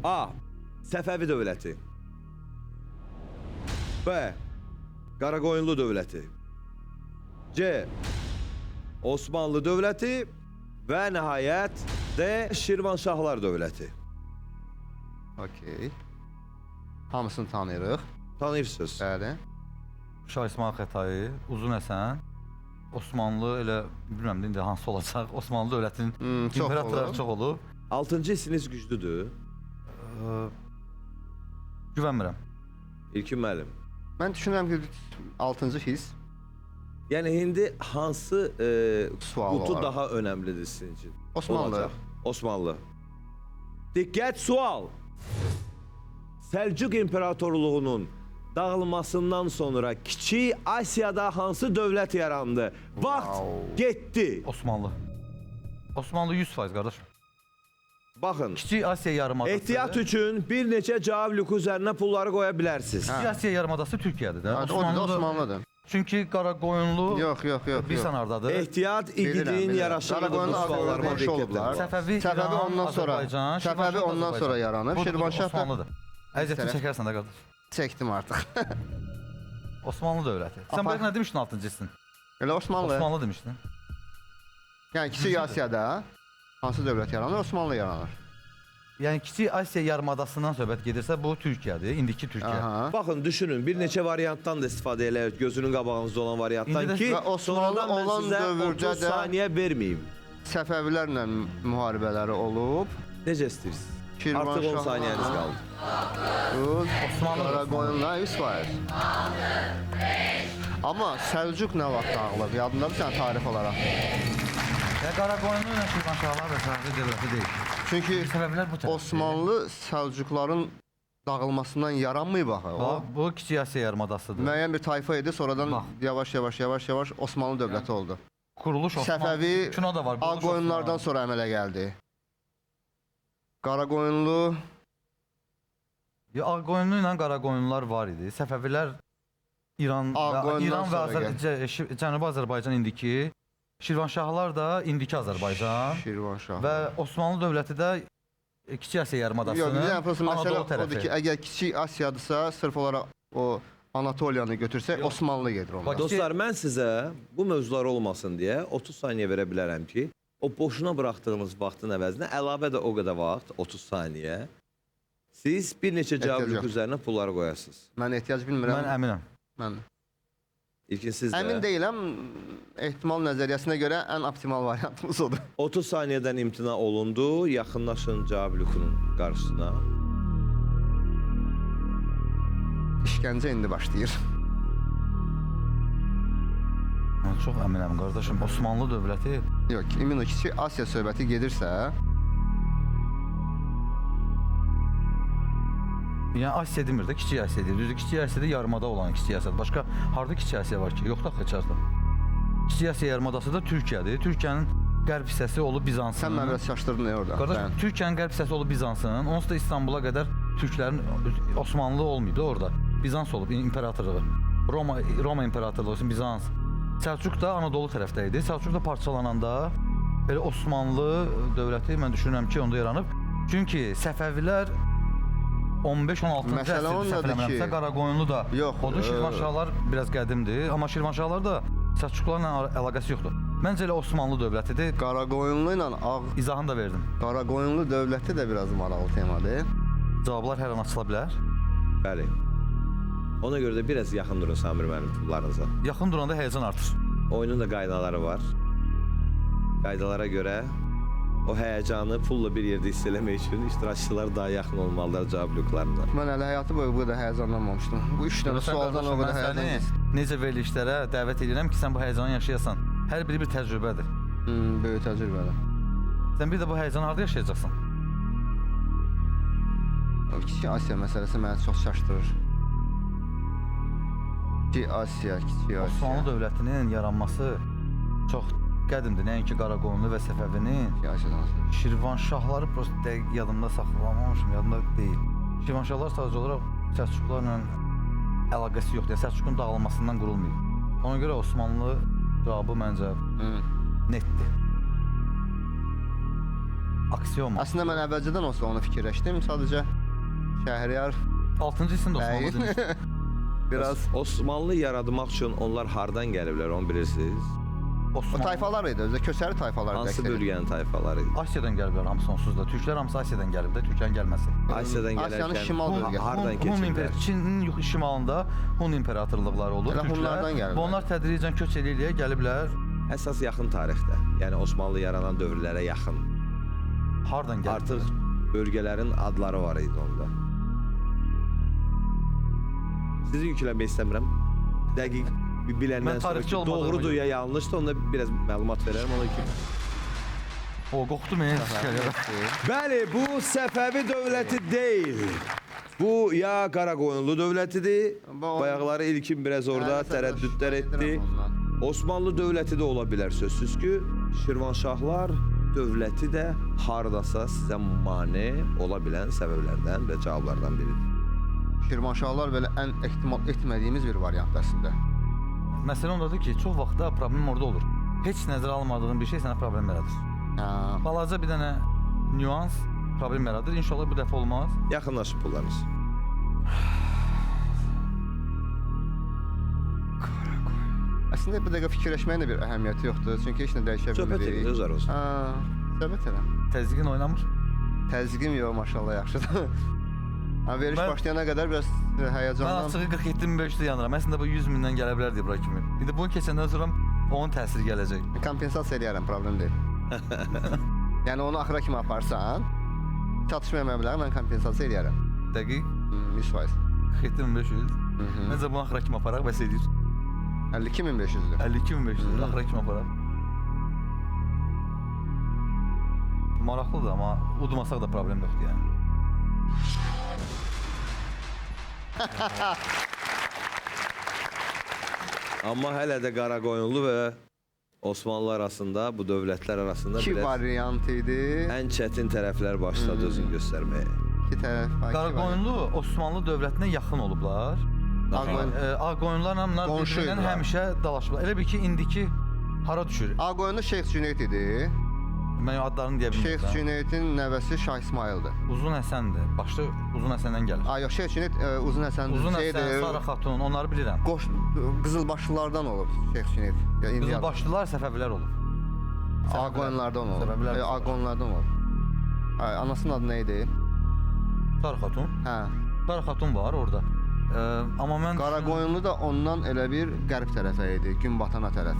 A. Səfəvi dövləti. B. Qaraqoyunlu dövləti. C. Osmanlı dövləti və nəhayət D. Şirvanşahlar dövləti. Okey. Hamısını tanıyırıq. Tanıyırsınız. Bəli. Şah İsmail Xətai, Uzun Həsən, Osmanlı elə bilmirəm də indi hansı olacaq. Osmanlı dövlətinin Çox imperatorları olub. çox olub. 6-cı hissiniz güclüdür. Güvənmirəm. İlkin müəllim. Mən düşünürəm ki 6-cı his Yəni indi hansı Sual qutu olaraq. daha önəmlidir sizin üçün? Osmanlı. Olacaq. Osmanlı. Diqqət, sual. Səlcuq İmperatorluğunun dağılmasından sonra Kiçik Asiyada hansı dövlət yarandı? Vaxt getdi. Osmanlı. Osmanlı 100% qardaşım. Baxın, Kiçik Asiya yarımadası. ehtiyat üçün bir neçə cavab lüku üzərinə pulları qoya bilərsiniz. Kiçik Asiya yarımadası Türkiyədir də. O da Osmanlıdır. Çünki Qaraqoyunlu Yox. bilirsən hardadır. Ehtiyat igidliyin yaraşıqlıdır bu Qaraqoyunlu suallarıma Azərbaycan olublar. diqqət Səfəvi, Səfəvi İran, ondan sonra Azərbaycan, Səfəvi ondan sonra yaranıb. Şirvanşah da Osmanlıdır. Əziyyətini tərəf. çəkərsən də qardaş. çəkdim artıq. Osmanlı dövləti. Sən Apa. bayaq nə demişdin 6-cı hissin? Elə Osmanlı. Osmanlı demişdin. Yəni Kiçik Asiyada hansı dövlət yaranır? Osmanlı yaranır. Yəni Kiçik Asiya yarımadasından söhbət gedirsə bu Türkiyədir, indiki Türkiyə. Aha. Baxın, düşünün, bir neçə variantdan da istifadə eləyək, gözünün qabağınızda olan variantdan İndi də- ki, Və Osmanlı sonradan mən olan sizə dövrdə 30 də- saniyə verməyim. Səfəvilərlə müharibələri olub. Necə istəyirsiniz? Şirvanşah. Artıq 10 saniyəniz qaldı. Osmanlı. Qaraqoyunla 100%. Amma Səlcuq nə vaxt dağılıb? Yadındadır sən tarix olaraq? Yəni Qaraqoyunlu ilə Şirvanşahlar da Səfəvi dövləti deyil. Çünki Səbəblər bu tərəfdir. Osmanlı Səlcuqların dağılmasından yaranmayıb axı. O Bu Kiçik Asiya yarımadasıdır. müəyyən bir tayfa idi, sonradan Bax. yavaş-yavaş Osmanlı dövləti oldu. Quruluş Osmanlı. Səfəvi Kino da var. quruluş Ağqoyunlardan Osmanlı. sonra əmələ gəldi. Qaraqoyunlu Ağqoyunlu ilə Qaraqoyunlular var idi. Səfəvilər Ağqoyundan İran və sonra Cənubi Azərbaycan indiki, Şirvanşahlar da indiki Azərbaycan Şirvanşah. və Osmanlı dövləti də Kiçik Asiya yarımadasının Yox, yəni məsələ Anadolu odur tərəfi. ki, əgər Kiçik Asiyadırsa, sırf olaraq o Anatoliyanı götürsək, Osmanlı gedir onlar. Bax, Dostlar, mən sizə bu mövzular olmasın deyə 30 saniyə verə bilərəm ki, o boşuna buraxdığınız vaxtın əvəzinə əlavə də o qədər vaxt, 30 saniyə, Siz bir neçə cavab Ehtiyac blok yox. üzərinə pullar qoyasınız. Mən ehtiyac bilmirəm. Mən əminəm. Mən İlkin siz də. əmin deyiləm. Ehtimal nəzəriyyəsinə görə ən optimal variantımız odur. 30 saniyədən imtina olundu. Yaxınlaşın cavab blokunun qarşısına. İşgəncə indi başlayır. Mən çox əminəm qardaşım. Osmanlı dövləti Yox, emin ol ki, Asiya söhbəti gedirsə, yəni Asiya demir də, Kiçik Asiya deyir. Düzdür, Kiçik Asiyada yarımada olan Kiçik Asiya. Başqa harda Kiçik Asiya var ki? Yoxdur axı içəridə. Kiçik Asiya yarımadası da Türkiyədir. Türkiyənin qərb hissəsi olub Bizansın. sən mən biraz çaşdırdın orada. Qardaş, Sən- Türkiyənin qərb hissəsi olub Bizansın. Onsuz da İstanbula qədər türklərin Osmanlı olmayıb da orada. Bizans olub imperatorluğu. Roma imperatorluğu, Bizans. Səlcuq da Anadolu tərəfdə idi. Səlcuq da parçalananda elə Osmanlı dövləti mən düşünürəm ki, onda yaranıb. Çünki Səfəvilər 15-16-cı Məsələ əsrdə ondadır səhv eləmirəmsə ki- Qaraqoyunlu da Yox, odur. Şirvanşahlar biraz qədimdir, amma Şirvanşahlar da Səlcuqlarla əlaqəsi yoxdur. Məncə elə Osmanlı dövlətidir. Qaraqoyunlu ilə Ağ İzahını da verdim. Qaraqoyunlu dövləti də biraz maraqlı temadır. Cavablar hər an açıla bilər. Bəli. Ona görə də biraz yaxın durun Samir mənim pullarınıza. Yaxın duranda həyəcan artır. Oyunun da qaydaları var. Qaydalara görə o həyəcanı pulla bir yerdə hiss eləmək üçün iştirakçılar daha yaxın olmalılar cavab bloklarına. Mən hələ həyatı boyu bu qədər həyəcanlanmamışdım. Bu 3 dənə Görürsən sualdan qardaşım, o qədər mən həyəcan səni necə verilişlərə dəvət edirəm ki, sən bu həyəcanı yaşayasan. Hər biri bir təcrübədir. Böyük təcrübədir. Sən bir də bu həyəcanı harda yaşayacaqsan? O Kiçik Asiya məsələsi məni çox çaşdırır. Kiçik Asiya. Osmanlı dövlətinin yaranması çox qədimdir. Nəinki Qaraqoyunlu və Səfəvinin. Kiçik Asiyadan sonra. Şirvanşahları prosta dəqiq yadımda saxlamamışım, yadımda deyil. Şirvanşahlar sadəcə olaraq Səlcuqlarla əlaqəsi yoxdur. Yəni Səlcuqun dağılmasından qurulmayıb. Ona görə Osmanlı cavabı məncə netdir. Aksiyoma. Əslində mən əvvəlcədən olsa onu fikirləşdim. Sadəcə Şəhriyar 6-cı hissində Osmanlı bəy demişdi. biraz Osmanlı yaradmaq üçün onlar hardan gəliblər onu bilirsiniz? o Osmanlı tayfalar idi, özü köçəri tayfalar idi. Hansı əksəriyyət. bölgənin tayfaları idi? Asiyadan gəliblər hamısı onsuz da. Türklər hamısı Asiyadan gəlib də, Türklərin gəlməsi. Asiyadan Asiyanın gələrkən şimal bölgəsi. hardan keçiblər? Çinin şimalında Hun imperatorluqları olur. Elə Hunlardan Türklər gəliblər. və onlar tədricən köç eləyə gəliblər. Əsas yaxın tarixdə, yəni Osmanlı yaranan dövrlərə yaxın. Hardan gəliblər? Artıq bölgələrin adları var idi onda. Sizi yükləmək istəmirəm. Dəqiq biləndən Mən sonra tarixçi ki, olmadığıma doğrudur görə. ya yanlışdır, onda biraz məlumat verərəm ona ki. O qorxdu mən. Bəli, bu Səfəvi dövləti deyil. Bu ya Qaraqoyunlu dövlətidir. Bayaqları ilkin biraz orada tərəddüdlər etdi. Osmanlı dövləti də ola bilər sözsüz ki, Şirvanşahlar dövləti də hardasa sizə mane ola bilən səbəblərdən və cavablardan biridir. Şirvanşahlar belə ən ehtimal etmədiyimiz bir variant əslində. Məsələ ondadır ki, çox vaxtda problem orada olur. Heç nəzərə almadığın bir şey sənə problem yaradır. Hə. Balaca bir dənə nüans problem yaradır. İnşallah bu dəfə olmaz. Yaxınlaşın pullarınız. Əslində bu dəqiqə fikirləşməyin də bir əhəmiyyəti yoxdur. Çünki heç nə dəyişə Söhbət edin, bilmirik. özlər olsun. Söhbət elə. Təzyiqin oynamır. Təzyiqim yox, maşallah yaxşıdır. Ha, veriş Mən- başlayana qədər biraz Mən həyəcandan. açığı 47.500-də yanıram. Əslində bu 100 mindən gələ bilər deyə bura kimi. İndi bunu keçəndən sonra onun təsiri gələcək. Kompensasiya eləyərəm, problem deyil. Yəni onu axıra kimi aparsan, çatışmayan məbləği mən kompensasiya eləyərəm. Dəqiq 100%. 47.500. Məncə bunu axıra kimi aparaq bəs edir. 52.500-dür. 52.500 axıra kimi aparaq. Maraqlıdır, amma udmasaq da problem yoxdur yəni. Amma hələ də Qaraqoyunlu və Osmanlı arasında, bu dövlətlər arasında İki biraz variant idi. ən çətin tərəflər başladı özünü göstərməyə. İki tərəf. iki variant. Qaraqoyunlu Osmanlı dövlətinə yaxın olublar. Ağqoyunlarla bunlar Qonşu bir-birindən idilər. həmişə dalaşıblar. Elə bil ki, indiki hara düşür? Ağqoyunlu Şeyx Cüneyd idi. Mən adlarını deyə Şeyx bilmirəm. Cüneydin nəvəsi Şah İsmayıldır. Uzun Həsəndir. Başda Uzun Həsəndən gəlir. Yox, Şeyx Cüneyd Uzun Həsən Uzun Həsən, Sara Xatun, onları bilirəm. Qızılbaşlılardan olub Şeyx Cüneyd. Qızılbaşlılar Səfəvilər olub. Ağqoyunlardan olub. Səbəblər- Ağqoyunlardan olub. Anasının adı nə idi? Sara Xatun. Hə. Sara Xatun var orada. Amma mən Qaraqoyunlu da ondan elə bir qərb tərəfə idi, gün batana tərəf.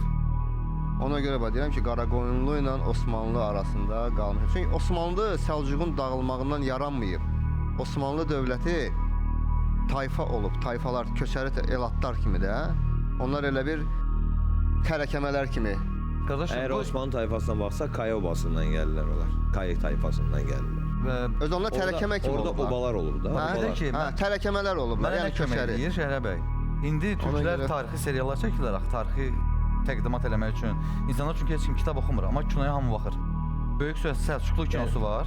Ona görə bax deyirəm ki, Qaraqoyunlu ilə Osmanlı arasında qalmış. Çünki Osmanlı Səlcuqun dağılmağından yaranmayıb. Osmanlı dövləti tayfa olub, tayfalar, köçəri elatlar kimi də. Onlar elə bir tərəkəmələr kimi. qardaşım Əgər bu Osmanlı tayfasına baxsa, Kaya obasından gəlirlər onlar. Kaya tayfasından gəlirlər. və Öz onlar tərəkəmə kimi Orada olublar. obalar olur da. Hə, Obalar. ki, hə, tərəkəmələr olublar, mənə yəni nə kömək köçəri. eləyir Şəhrə bəy. İndi Ona türklər görə- tarixi seriallar çəkirlər, axı tarixi təqdimat eləmək üçün. İnsanlar çünki heç kim kitab oxumur, amma kinoya hamı baxır. Böyük Səlcuqlu kinosu var.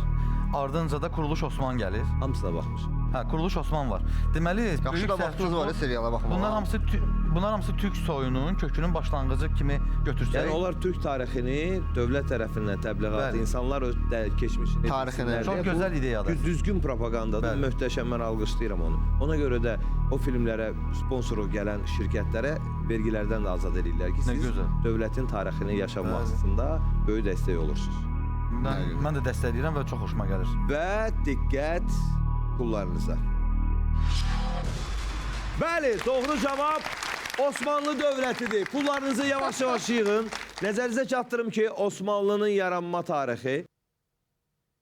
Ardınca da Quruluş Osman gəlir. Hamısına baxmış. Hə, Quruluş Osman var. Deməli, Yaxşı Böyük da vaxtınız var ya Səlcuqlu seriala baxmağa. bunlar hamısı türk soyunun kökünün başlanğıcı kimi götürsək. Yəni onlar türk tarixini dövlət tərəfindən təbliğat, Bəli. insanlar öz keçmişini Tarixini. bilsinlər Çox deyə bu gözəl ideyadır. Düzgün propagandadır. Bəli. Möhtəşəm, mən alqışlayıram onu. Ona görə də o filmlərə sponsoru gələn şirkətlərə vergilərdən də azad edirlər ki, Nə siz gözəl. dövlətin tarixini yaşamasında böyük dəstək olursunuz. Mən də dəstəkləyirəm və çox xoşuma gəlir. Və diqqət pullarınıza. Bəli, doğru cavab Osmanlı dövlətidir. Pullarınızı yavaş-yavaş yığın. Nəzərinizə çatdırım ki, Osmanlının yaranma tarixi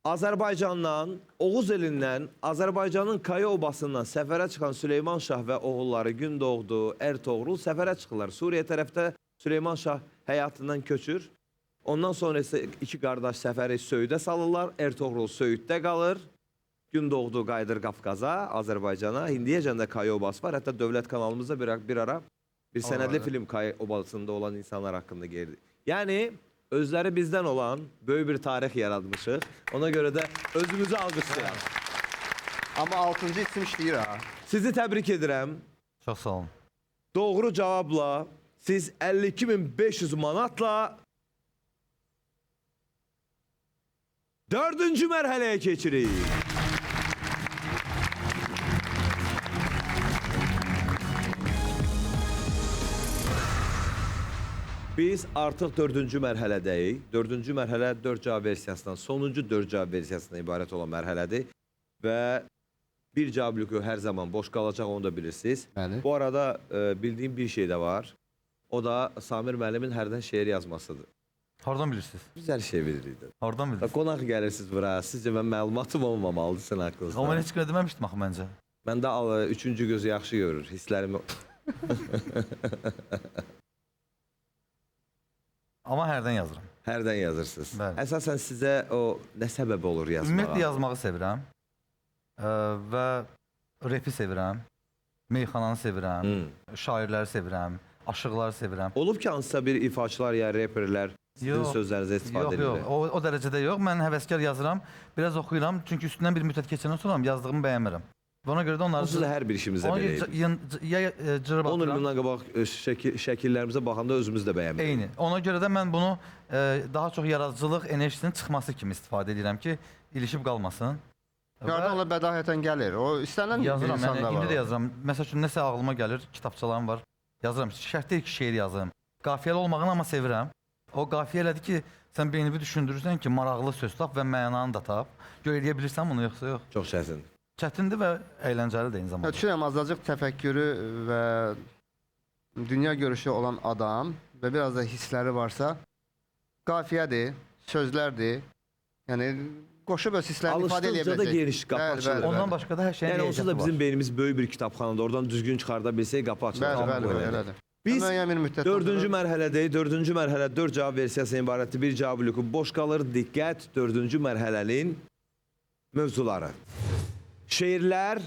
Azərbaycandan, Oğuz elindən, Azərbaycanın Kaya obasından səfərə çıxan Süleyman Şah və oğulları Gündoğdu, Ertoğrul səfərə çıxırlar. Suriya tərəfdə Süleyman Şah həyatından köçür. Ondan sonra isə iki qardaş səfəri Söyüdə salırlar. Ertoğrul Söyüddə qalır. Gündoğdu qayıdır Qafqaza, Azərbaycana. İndiyəcən də Kaya obası var. Hətta dövlət kanalımızda bir ara bir sənədli film Kaya obasında olan insanlar haqqında geldi. Yəni özləri bizdən olan böyük bir tarix yaratmışıq. Ona görə də özümüzü alqışlayaq. Amma 6-cı isim işləyir ha. Sizi təbrik edirəm. Çox sağ olun. Doğru cavabla siz 52.500 manatla 4-cü mərhələyə keçirik. Biz artıq 4-cü mərhələdəyik. 4-cü mərhələ 4 cavab versiyasından, sonuncu 4 cavab versiyasından ibarət olan mərhələdir. Və bir cavab lüku hər zaman boş qalacaq, onu da bilirsiniz. Bəli. Bu arada bildiyim bir şey də var. O da Samir müəllimin hərdən şeir yazmasıdır. Hardan bilirsiniz? Güzel şey bilirik. Hardan bilirsiniz? Qonaq gəlirsiniz bura. Sizcə mən məlumatım olmamalıdır sizin Amma haqqınızda. mən heç qədər deməmişdim axı məncə. Məndə üçüncü gözü yaxşı görür. Hisslərimi... Amma hərdən yazıram. Hərdən yazırsınız. Bəli. Əsasən sizə o nə səbəb olur yazmağa? Ümumiyyətlə yazmağı sevirəm. Və repi sevirəm. Meyxananı sevirəm. Şairləri sevirəm. Aşıqları sevirəm. Olub ki, hansısa bir ifaçılar ya reperlər sizin sözlərinizə istifadə edir. Yox, o dərəcədə yox. Mən həvəskar yazıram, biraz oxuyuram. Çünki üstündən bir müddət keçəndən sonra yazdığımı bəyənmirəm. Və ona görə də onları... Onsuz da hər bir işimizdə belə edir. Ya cırıb 10 il atıram. bundan qabaq şəkillərimizə baxanda özümüz də bəyənmirik. Eyni. Ona görə də mən bunu daha çox yaradıcılıq enerjisinin çıxması kimi istifadə edirəm ki, ilişib qalmasın. Yardım ola bədahətən gəlir. O istənilən bir Yazıram, yəni insanda var. indi də yazıram. Məsəl üçün nəsə ağlıma gəlir, kitabçalarım var. Yazıram. Şərt deyil ki, şeir yazım. Qafiyəli olmağını amma sevirəm. O qafiyə elədir ki, sən beynini düşündürürsən ki, maraqlı söz tap və mənanı da tap. Gör eləyə bilirsən bunu yoxsa yox. Çox çətindir. Çətindir və əyləncəli də eyni zamanda. Düşünürəm azacıq təfəkkürü və dünya görüşü olan adam və biraz da hissləri varsa, qafiyədir, sözlərdir. Yəni qoşub öz hisslərini ifadə edə Alışdıqca da biləcək. geniş qapı Bəli, açılır. bəli, Ondan bəli. başqa da hər şeyin Yəni onsuz da heyəcanı bizim var. beynimiz böyük bir kitabxanada, oradan düzgün çıxarda bilsək qapı açılır. Bəli, Tamam, bəli, bu elədir. elədir. Biz Müəyyən bir müddət 4-cü mərhələdəyik. 4-cü mərhələ 4 cavab versiyasına ibarətdir. Bir cavab lüku boş qalır. Diqqət 4-cü mərhələnin mövzuları. Şeirlər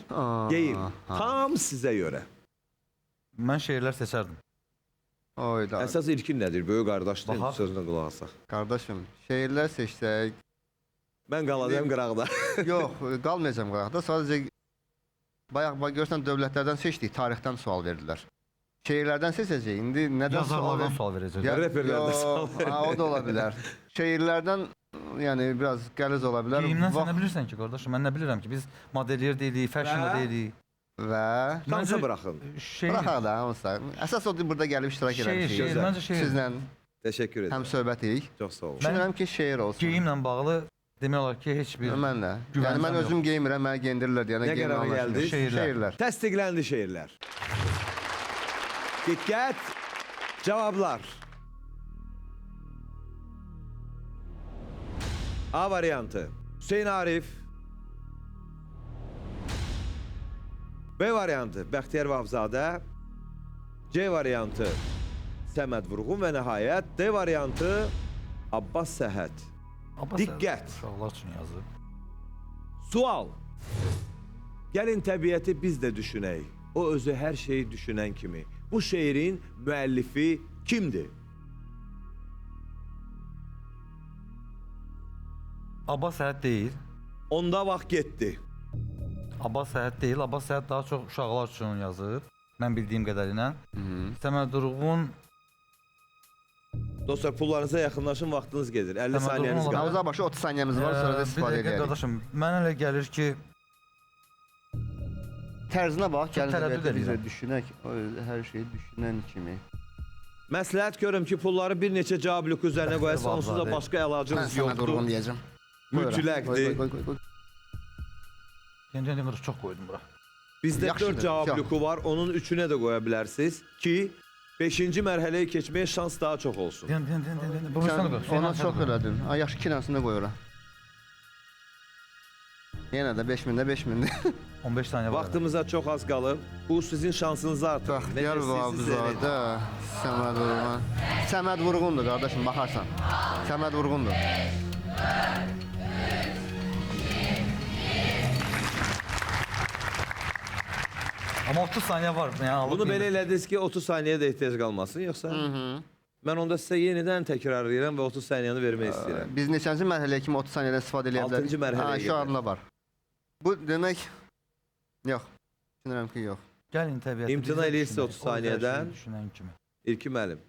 deyil. Tam sizə görə. Mən şeirlər seçərdim. Oyda. Əsas ilkin nədir? Böyük qardaşların Baxaq. sözünə qulaq asaq. Qardaşım, şeirlər seçsək, Mən qalacağım qıraqda. yox, qalmayacam qıraqda. Sadəcə bayaq görsən dövlətlərdən seçdik, tarixdən sual verdilər. Şeirlərdən seçəcək. İndi nədən sual Yazarlardan sual verəcək. Ya- Reperlərdən yox, sual verir. ha, o da ola bilər. Şeirlərdən yəni biraz qəliz ola bilər. Geyimdən sən Vaxt nə bilirsən ki, qardaşım? Mən nə bilirəm ki, biz modelyer deyilik, fashion Və- deyilik. və Dansa Məncə- buraxın. Şeir, buraxaq da hamısı. Əsas odur burada gəlib iştirak şeir, eləmişik. şeir, Gözəl. məncə şeir. Sizlə Təşəkkür həm edirəm. söhbətik. Çox sağ olun. Düşünürəm ki, şeir olsun. Geyimlə bağlı demək olar ki, heç bir Mən də. Yəni güvəncəm mən özüm geymirəm, məni geyindirirlər deyənə Nə qərara gəldi? Şeirlər. Təsdiqləndi şeirlər. Diqqət. Cavablar. A variantı Hüseyn Arif. B variantı Bəxtiyar Vahabzadə. C variantı Səməd Vurğun və nəhayət D variantı Abbas Səhət. Diqqət. Uşaqlar üçün yazıb. Sual. Gəlin təbiəti biz də düşünək. O özü hər şeyi düşünən kimi. Bu şeirin müəllifi kimdir? Abbas Səhət deyil. Onda vaxt getdi. Abbas Səhət deyil. Abbas Səhət daha çox uşaqlar üçün yazıb. Mən bildiyim qədərilə. Səməd Vurğun Dostlar, pullarınıza yaxınlaşın, vaxtınız gedir. 50 Tamam, saniyeniz doğru. qalır. Havuza başı 30 saniyəmiz var, sonra da bir istifadə dəqiqə edərik. qardaşım, mənə elə gəlir ki, Tərzinə bax, gəlin tərəddüd təbiətdə biz də edirəm. düşünək. O özü hər şeyi düşünən kimi. Məsləhət görüm ki, pulları bir neçə cavab lüku üzərinə qoyasın, onsuz da Vallahi. başqa Mən əlacınız sənə durğun yoxdur. deyəcəm. Mütləqdir. Qoy. yəni qardaş çox qoydum bura. Bizdə Yaxşıdır, 4 cavab yaxşı. lüku var, onun 3-ünə də qoya bilərsiniz ki, 5-ci mərhələyə keçməyə şans daha çox olsun. Bu məsələni Sən qoy. ona çox elədin. Ay, yaxşı, 2 dənəsini qoy ora. Yenə də 5000-də 5000-dir. 15 saniyə var. Vaxtımıza çox az qalıb. Bu sizin şansınızı artırır. Bəxtiyar Necə sizi zəmin- Vahabzadə, Səməd Vurğun. Səməd Vurğundur qardaşım, baxarsan. Səməd Vurğundur. Amma 30 saniyə var. Yəni alıb Bunu belə elədiniz ki, 30 saniyəyə də ehtiyac qalmasın, yoxsa? Mən onda sizə yenidən təkrarlayıram və 30 saniyəni vermək istəyirəm. Biz neçənci mərhələyə kimi 30 saniyədən istifadə edə bilərik? 6-cı mərhələyə Şu gedir. anda var. Bu demək... Yox. Düşünürəm ki, yox. gəlin təbiətdə. İmtina biz də eləyirsə düşünək. 30 O hər şeyi saniyədən. düşünən kimi. İlki müəllim.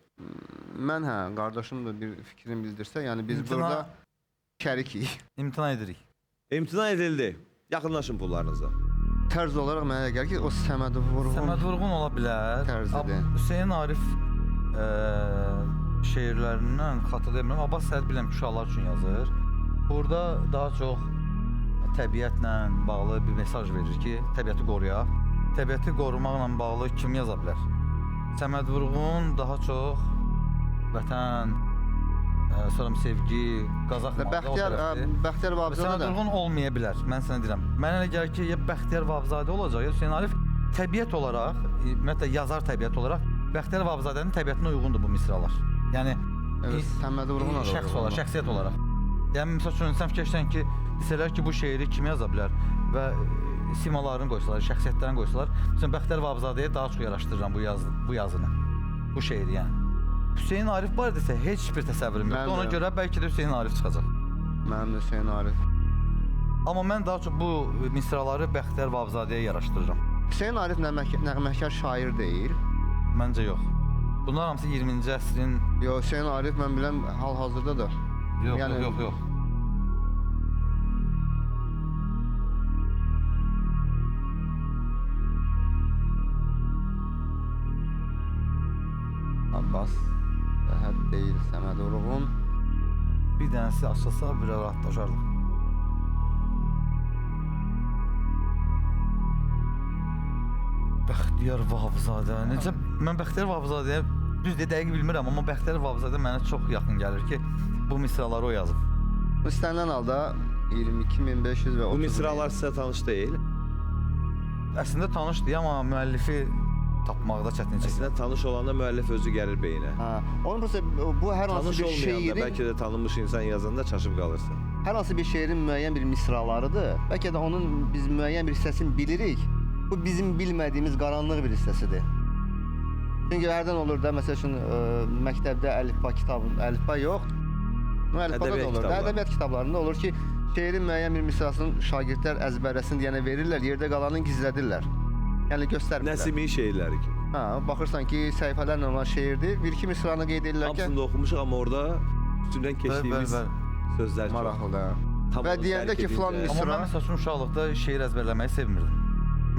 Mən qardaşım da bir fikrini bildirsə, yəni biz İmtina- burada şərikik. İmtina edirik. İmtina edildi. Yaxınlaşın pullarınıza. Tərz olaraq mənə elə gəlir ki, o Səməd Vurğun. Səməd Vurğun ola bilər. Tərzidir. Hüseyn Arif şeirlərindən xatırlayıram. Abbas Səhət biləm ki, uşaqlar üçün yazır. Burada daha çox təbiətlə bağlı bir mesaj verir ki, təbiəti qoruyaq. Təbiəti qorumaqla bağlı kim yaza bilər? Səməd Vurğun daha çox vətən, sonra sevgi, Qazaq malı o Bəxtiyar tərəfdir. Bəxtiyar Səməd Vahabzadə də. Vurğun olmaya bilər, mən sənə deyirəm. Mənə elə gəlir ki, ya Bəxtiyar Vahabzadə olacaq, ya Hüseyn Arif təbiət olaraq, ümumiyyətlə yazar təbiət olaraq Bəxtiyar Vahabzadənin təbiətinə uyğundur bu misralar. Yəni Evet, Səməd Vurğun da şəxs olaraq, şəxsiyyət olaraq. Yəni məsəl üçün sən fikirləşsən ki, desələr ki, bu şeiri kim yaza bilər və simalarını qoysalar, şəxsiyyətlərini qoysalar, məsələn Bəxtiyar Vahabzadəyə daha çox yaraşdırıram bu yazını, bu şeiri yəni. Hüseyn Arif barədə isə heç bir təsəvvürüm Mən yoxdur. Ona də. görə bəlkə də Hüseyn Arif çıxacaq. Mənim də Hüseyn Arif. Amma mən daha çox bu misraları Bəxtiyar Vahabzadəyə yaraşdırıram. Hüseyn Arif nəğməkar şair deyil. Məncə yox. Bunlar hamısı 20-ci əsrin... Yox, Hüseyn Arif mən biləm hal-hazırda da. Yox, Yəni- yox. Abbas Səhət deyil, Səməd Vurğun. Bir dənəsi açılsa bir rahatlaşardıq. Bəxtiyar Vahabzadə. Necə mən Bəxtiyar Vahabzadəyə düzdür dəqiq bilmirəm, amma Bəxtiyar Vahabzadə mənə çox yaxın gəlir ki, bu misraları o yazıb. Bu istənilən halda 22.500 və 30. Bu misralar sizə tanış deyil. Əslində tanışdır, amma müəllifi tapmaqda çətinlik çəkir. Əslində tanış olanda müəllif özü gəlir beyinə. Hə, onun prosta bu hər hansı Tanış bir olmayanda şeirin, bəlkə də tanınmış insan yazanda çaşıb qalırsan. hər hansı bir şeirin müəyyən bir misralarıdır. Bəlkə də onun biz müəyyən bir hissəsini bilirik. Bu bizim bilmədiyimiz qaranlıq bir hissəsidir. Çünki hərdən olur da, məsəl üçün məktəbdə əlifba kitabı, əlifba yox. Bu əlifbada da Ədəbiyyat olur da, kitabları. ədəbiyyat kitablarında olur ki, şeirin müəyyən bir misrasını şagirdlər əzbərləsin deyənə verirlər, yerdə qalanını gizlədirlər. Yəni göstərmirlər. Nəsimi şeirləri kimi. Hə, baxırsan ki, səhifələrlə olan şeirdir. Bir-iki misranı qeyd edirlər ki, Hamısını da oxumuşuq, amma orada üstündən keçdiyimiz sözlər çox. maraqlıdır. Tam Və onu deyəndə dərk ki, filan edincə- mis- Amma mən məsəl üçün uşaqlıqda şeir əzbərləməyi sevmirdim.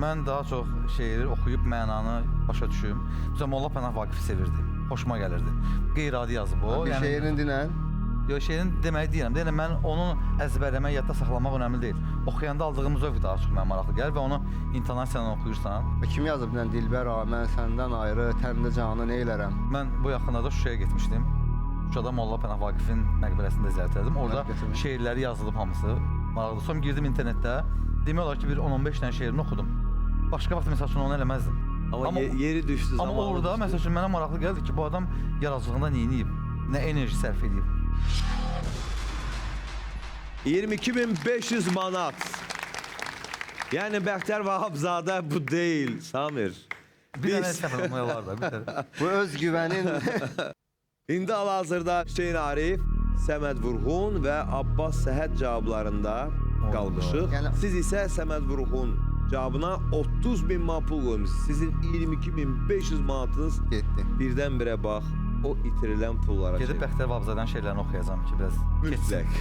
Mən daha çox şeiri oxuyub mənanı başa düşüm. Məsələn, Molla Pənah Vaqifi sevirdim. Xoşuma gəlirdi. Qeyri-adi yazıb o. Bir şeirin dinən. Yox, şeyin demək deyirəm. Yəni mən onu əzbərləmək, yadda saxlamaq önəmli deyil. Oxuyanda aldığım zövq daha çox mənə maraqlı gəlir və onu intonasiyanla oxuyursan. Kim yazıb bilən Dilbər ağa, mən səndən ayrı, təndə canı neylərəm? Mən bu yaxınlarda Şuşaya getmişdim. Şuşada Molla Pənah Vaqifin məqbərəsində ziyarət etdim. Orada Məqbərəsində. şeirləri yazılıb hamısı. Maraqlı. Sonra girdim internetdə. Demək olar ki, bir 10-15 dənə şeirini oxudum. Başqa vaxt məsəl üçün onu eləməzdim. Amma yeri düşdü zamanı. Amma orada məsəl üçün mənə maraqlı gəldi ki, bu adam yaradıcılığında nə edib, nə enerji sərf edib. 22.500 manat. Yəni Bəxtiyar Vahabzadə bu deyil, Samir. Bir dənə səfər olmaya olar da, bir dənə. Bu öz güvənin İndi hal-hazırda Hüseyn Arif, Səməd Vurğun və Abbas Səhət cavablarında qalmışıq. Yəni- Siz isə Səməd Vurğun cavabına 30.000 manat pul qoymusunuz. Sizin 22.500 manatınız getdi. birdən-birə bax, o itirilən pullara Gedib çevrilir. Bəxtiyar Vahabzadənin şeirlərini oxuyacağam ki, biraz Mütləq,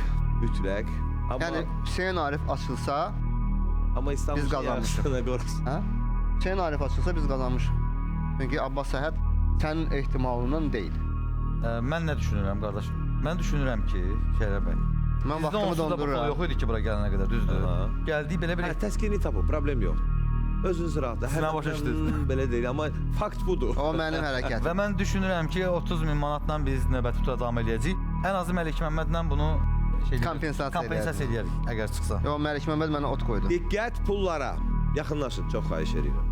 mütləq. Amma, Yəni Hüseyn Arif açılsa, amma İstanbul biz qazanmışıq. yarısına qorusun. hə? Hüseyn Arif açılsa biz qazanmışıq. Çünki Abbas Səhət sənin ehtimalından deyil. Mən nə düşünürəm qardaşım? Mən düşünürəm ki, Şərəf bəy. Mən Bizdə vaxtımı onsuz da bu pul dondururam. yox idi ki, bura gələnə qədər, düzdür? Aha. Gəldik belə Hə, belə təskini tapın, problem yox. Özünüz rahat. Siz nə başa düşdünüz? Belə deyil, amma fakt budur. O mənim və hərəkətim. mən düşünürəm ki, 30.000 manatla biz növbəti tura davam eləyəcəyik. Ən azı Məlik Məmmədlə bunu kompensasiya eləyərik, əgər çıxsa. Yox, Məlik Məmməd mənə ot qoydu. Diqqət pullara. Yaxınlaşın, çox xahiş edirəm.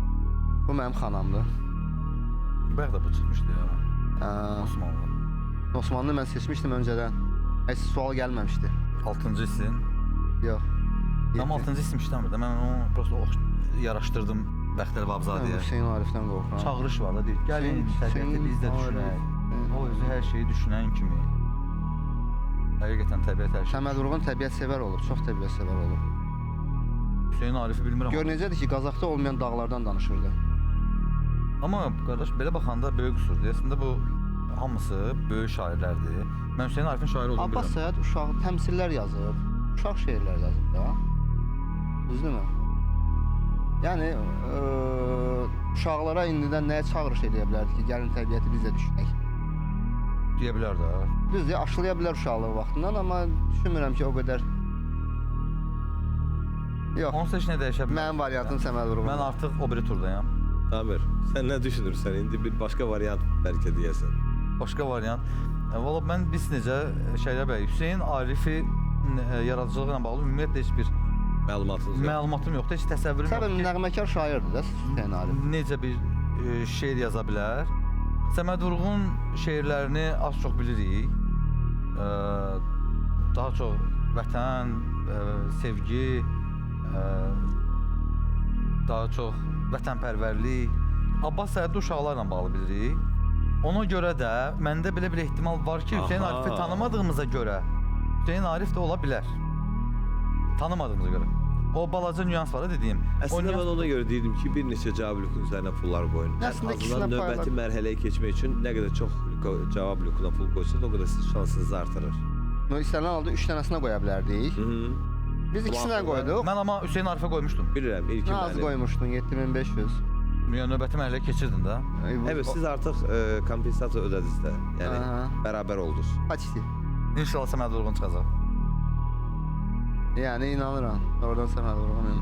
Bu mənim xanamdır. Bayaq da bu çıxmışdı ya. Osmanlı. Osmanlı mən seçmişdim öncədən. Heç sual gəlməmişdi. 6-cı hissin. Yox. Amma 6-cı hissim işləmir də. Mən onu prosta yaraşdırdım Bəxtiyar Vahabzadəyə. Hüseyn Arifdən qorxuram. Çağırış var da deyir. Gəlin təbiəti biz də düşünək. O özü hər şeyi düşünən kimi. Həqiqətən təbiət hər şey. Səməd Vurğun təbiət sevər olub, çox təbiət sevər olub. Hüseyn Arifi bilmirəm. Gör necədir ki, Qazaxda olmayan dağlardan danışırdı. Amma qardaş belə baxanda böyük qüsurdur. Əslində bu hamısı böyük şairlərdir. Mən Hüseyn Arifin şair olduğunu Abbas bilirəm. Səhət uşaq təmsillər yazıb, uşaq şeirlər yazıb da. Düzdürmü? Yəni uşaqlara indidən nəyə çağırış edə bilərdi ki, gəlin təbiəti biz də düşünək. Deyə bilər də. Düzdür, aşılaya bilər uşaqlıq vaxtından, amma düşünmürəm ki, o qədər. Yox, Onsuz heç nə dəyişə bilər. mənim variantım Səməd Vurğun. Mən artıq o biri turdayam. Samir, sən nə düşünürsən? İndi bir başqa variant bəlkə deyəsən. Başqa variant. Valla mən biz necə Şərəf bəy, Hüseyn Arifi yaradıcılığı ilə bağlı ümumiyyətlə heç bir Məlumatınız yox. məlumatım yoxdur, heç təsəvvürüm Səbəb yoxdur ki, nəğməkar şairdir də Hüseyn Arif. necə bir şeir yaza bilər. Səməd Vurğun şeirlərini az çox bilirik. Daha çox vətən, sevgi, daha çox vətənpərvərlik, Abbas Səhət uşaqlarla bağlı bilirik. Ona görə də məndə belə bir ehtimal var ki, Hüseyn Aha. Arifi tanımadığımıza görə Hüseyn Arif də ola bilər. Tanımadığımıza görə. O balaca nüans var da dediyim. Əslində mən ona görə deyirdim ki, bir neçə cavab lükün üzərinə pullar qoyun. Ən Əslində azından ikisinə növbəti paylar. mərhələyə keçmək üçün nə qədər çox cavab lükuna pul qoysanız, o qədər sizin şansınızı artırır. İstənilən halda 3 dənəsinə qoya bilərdik. Hı. Biz ikisinə qoyduq. Mən amma Hüseyn Arifə qoymuşdum. Bilirəm, ilkin Nə az mənim. qoymuşdun? 7500. Yəni növbəti mərhələyə keçirdin də. Evet, siz artıq kompensasiya ödədiniz də. Yəni Aha. bərabər oldunuz. Paçti. İnşallah Səməd Vurğun çıxacaq. Yəni inanıram. Oradan Səməd Vurğun.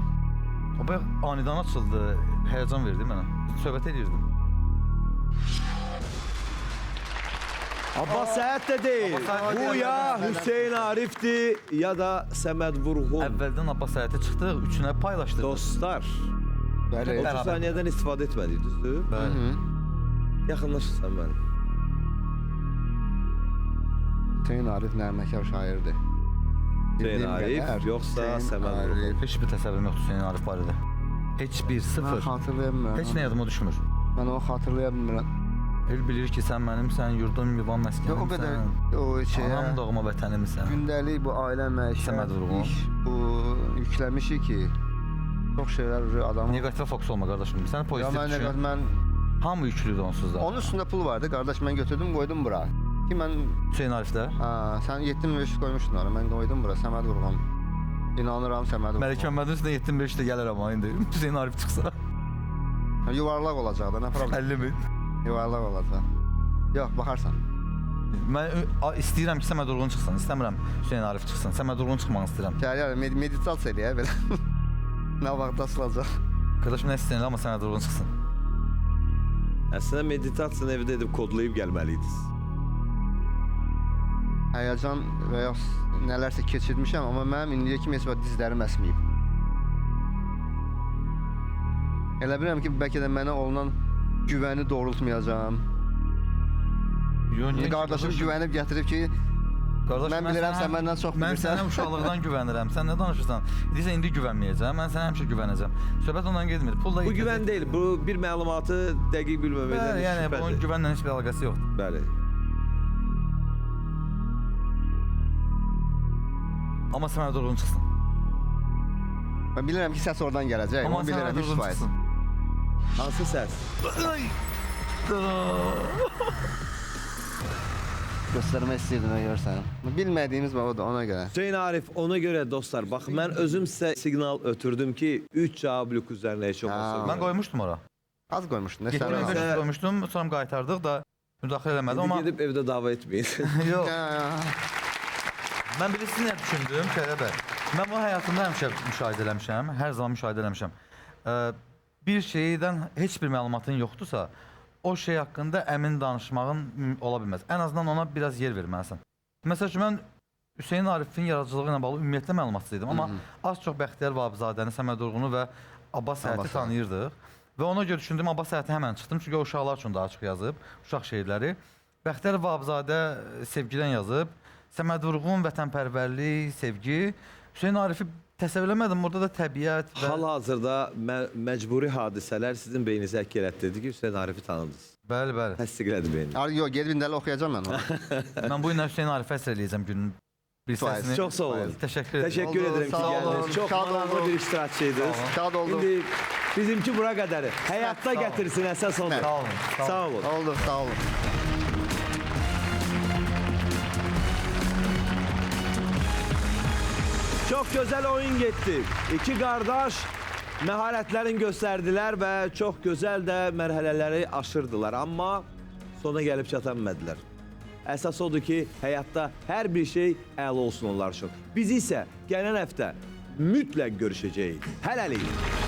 O bayaq anidən açıldı, həyəcan verdi mənə. Söhbət edirdim. Abbas Səhət də deyil. Abbas Səhət Bu deyil. ya Hüseyn Arifdir, ya da Səməd Vurğun. Əvvəldən Abbas Səhətə çıxdıq, üçünə paylaşdıq. Dostlar, Bəli. 30 saniyədən istifadə etmədik, düzdür? Bəli. Yaxınlaşırsan mənim. Hüseyn Arif nəğməkar şairdir. Hüseyn Bildiyim Arif, qədər yoxsa Hüseyn Səməd Arif. Vurğun? Heç bir təsəvvürüm yoxdur Hüseyn Arif barədə. Heç bir, Mən sıfır. xatırlayamıyorum. Heç nə yadıma düşmür. Mən onu xatırlaya bilmirəm. El bilir ki, sən mənimsən, yurdum, yuvam, Yox, o qədər məskənimsən. o şeyə Anam doğma vətənimsən. gündəlik bu ailə məişət, Səməd Vurğun. iş, bu yükləmişik ki, çox şeylər adamı. Neqativə fokus olma qardaşım. Sən Ya pozitiv mən düşün. mən Hamı yüklüdür onsuz da. onun üstündə pul vardı, qardaş mən götürdüm, qoydum bura. Ki mən Hüseyn Arifdə. sən 7500 qoymuşdun ora, mən qoydum bura Səməd Vurğun. İnanıram Səməd Vurğun. Məlik Məmmədin üstünə 75 də gələr amma indi. Hüseyn Arif çıxsa Yuvarlaq olacaq da, nə problem? 50 min. Yuvarlaq olacaq. Yox, baxarsan. Mən istəyirəm ki, Səməd Vurğun çıxsın, istəmirəm Hüseyn Arif çıxsın. Səməd Vurğun çıxmaq istəyirəm. Şəhriyar meditasiya eləyə belə. Nə vaxt asılacaq? Qardaş mən istəyirəm, amma Səməd Vurğun çıxsın. Əslində meditasiyanı evdə edib kodlayıb gəlməliydiniz. Həyəcan və ya nələrsə keçirmişəm, amma mənim indiyə kimi heç vaxt dizlərim əsməyib. Elə bilirəm ki, bəlkə də mənə olunan güvəni doğrultmayacağam. Qardaşım güvənib gətirib ki, Qardaş, mən bilirəm sən məndən çox Mən bilirsən. sənə uşaqlıqdan güvənirəm. Sən nə danışırsan? Deyirsən indi güvənməyəcəm. Mən sənə həmişə güvənəcəm. Söhbət ondan getmir. Pulla Bu güvən deyil, bu bir məlumatı dəqiq bilməməkdən Bəli, yəni bunun şübhədir. güvənlə heç bir əlaqəsi yoxdur. Bəli. Amma Səməd Vurğun çıxsın. Mən bilirəm ki, səs oradan gələcək. Amma Onu Səməd bilirəm Vurğun 100%. çıxsın. Hansı səs? Göstərmək istəyirdim görsən. Bilmədiyimiz var odur ona görə. Hüseyn Arif, ona görə dostlar, bax mən özüm sizə siqnal ötürdüm ki, 3 cavab lük üzərinə heç olmasa. Mən qoymuşdum ora. Az qoymuşdun. Nə Getdim sən? evdə qoymuşdum, sonra qaytardıq da müdaxilə eləmədim, İndi amma gedib evdə dava etməyin. yox. Mən bilirsiniz nə düşündüm, Şərəf bəy. Mən bunu həyatımda həmişə müşahidə eləmişəm, hər zaman müşahidə eləmişəm. Bir şeydən heç bir məlumatın yoxdursa, o şey haqqında əmin danışmağın ola bilməz. Ən azından ona biraz yer verməlisən. Məsəl üçün, mən Hüseyn Arifin yaradıcılığı ilə bağlı ümumiyyətlə məlumatsız idim, amma az-çox Bəxtiyar Vahibzadəni, Səməd Vurğunu və Abbas Səhəti tanıyırdıq. Və ona görə düşündüm, Abbas Səhəti həmən çıxdım, çünki o uşaqlar üçün daha açıq yazıb, uşaq şeirləri. Bəxtiyar Vahibzadə sevgidən yazıb, Səməd Vurğun vətənpərvərlik, sevgi. Hüseyn Arifi təsəvvür eləmədim, orada da təbiət və... Hal-hazırda məcburi hadisələr sizin beyninizə əkk elətdirdi ki, Hüseyn Arifi tanıdınız. Bəli, bəli. Təsdiqlədi beyniniz. Yox, gedib indəli oxuyacağam mən onu. Mən bu gün Hüseyn Arifə əsr eləyəcəm günün bir səsini. Çox sağ olun. Təşəkkür edirəm. Təşəkkür Oldu, edirəm ki, sağ olun, gəldiniz. Çox şad maraqlı olun. bir iştirakçıydınız. Şad oldum. İndi bizimki bura qədəri. Həyatda gətirsin, əsas odur. Sağ olun. Sağ olun. Oldu, sağ olun. Çox gözəl oyun getdi. İki qardaş məharətlərini göstərdilər və çox gözəl də mərhələləri aşırdılar. Amma sona gəlib çata bilmədilər. Əsas odur ki, həyatda hər bir şey əla olsun onlar üçün. Biz isə gələn həftə mütləq görüşəcəyik. Hələlik.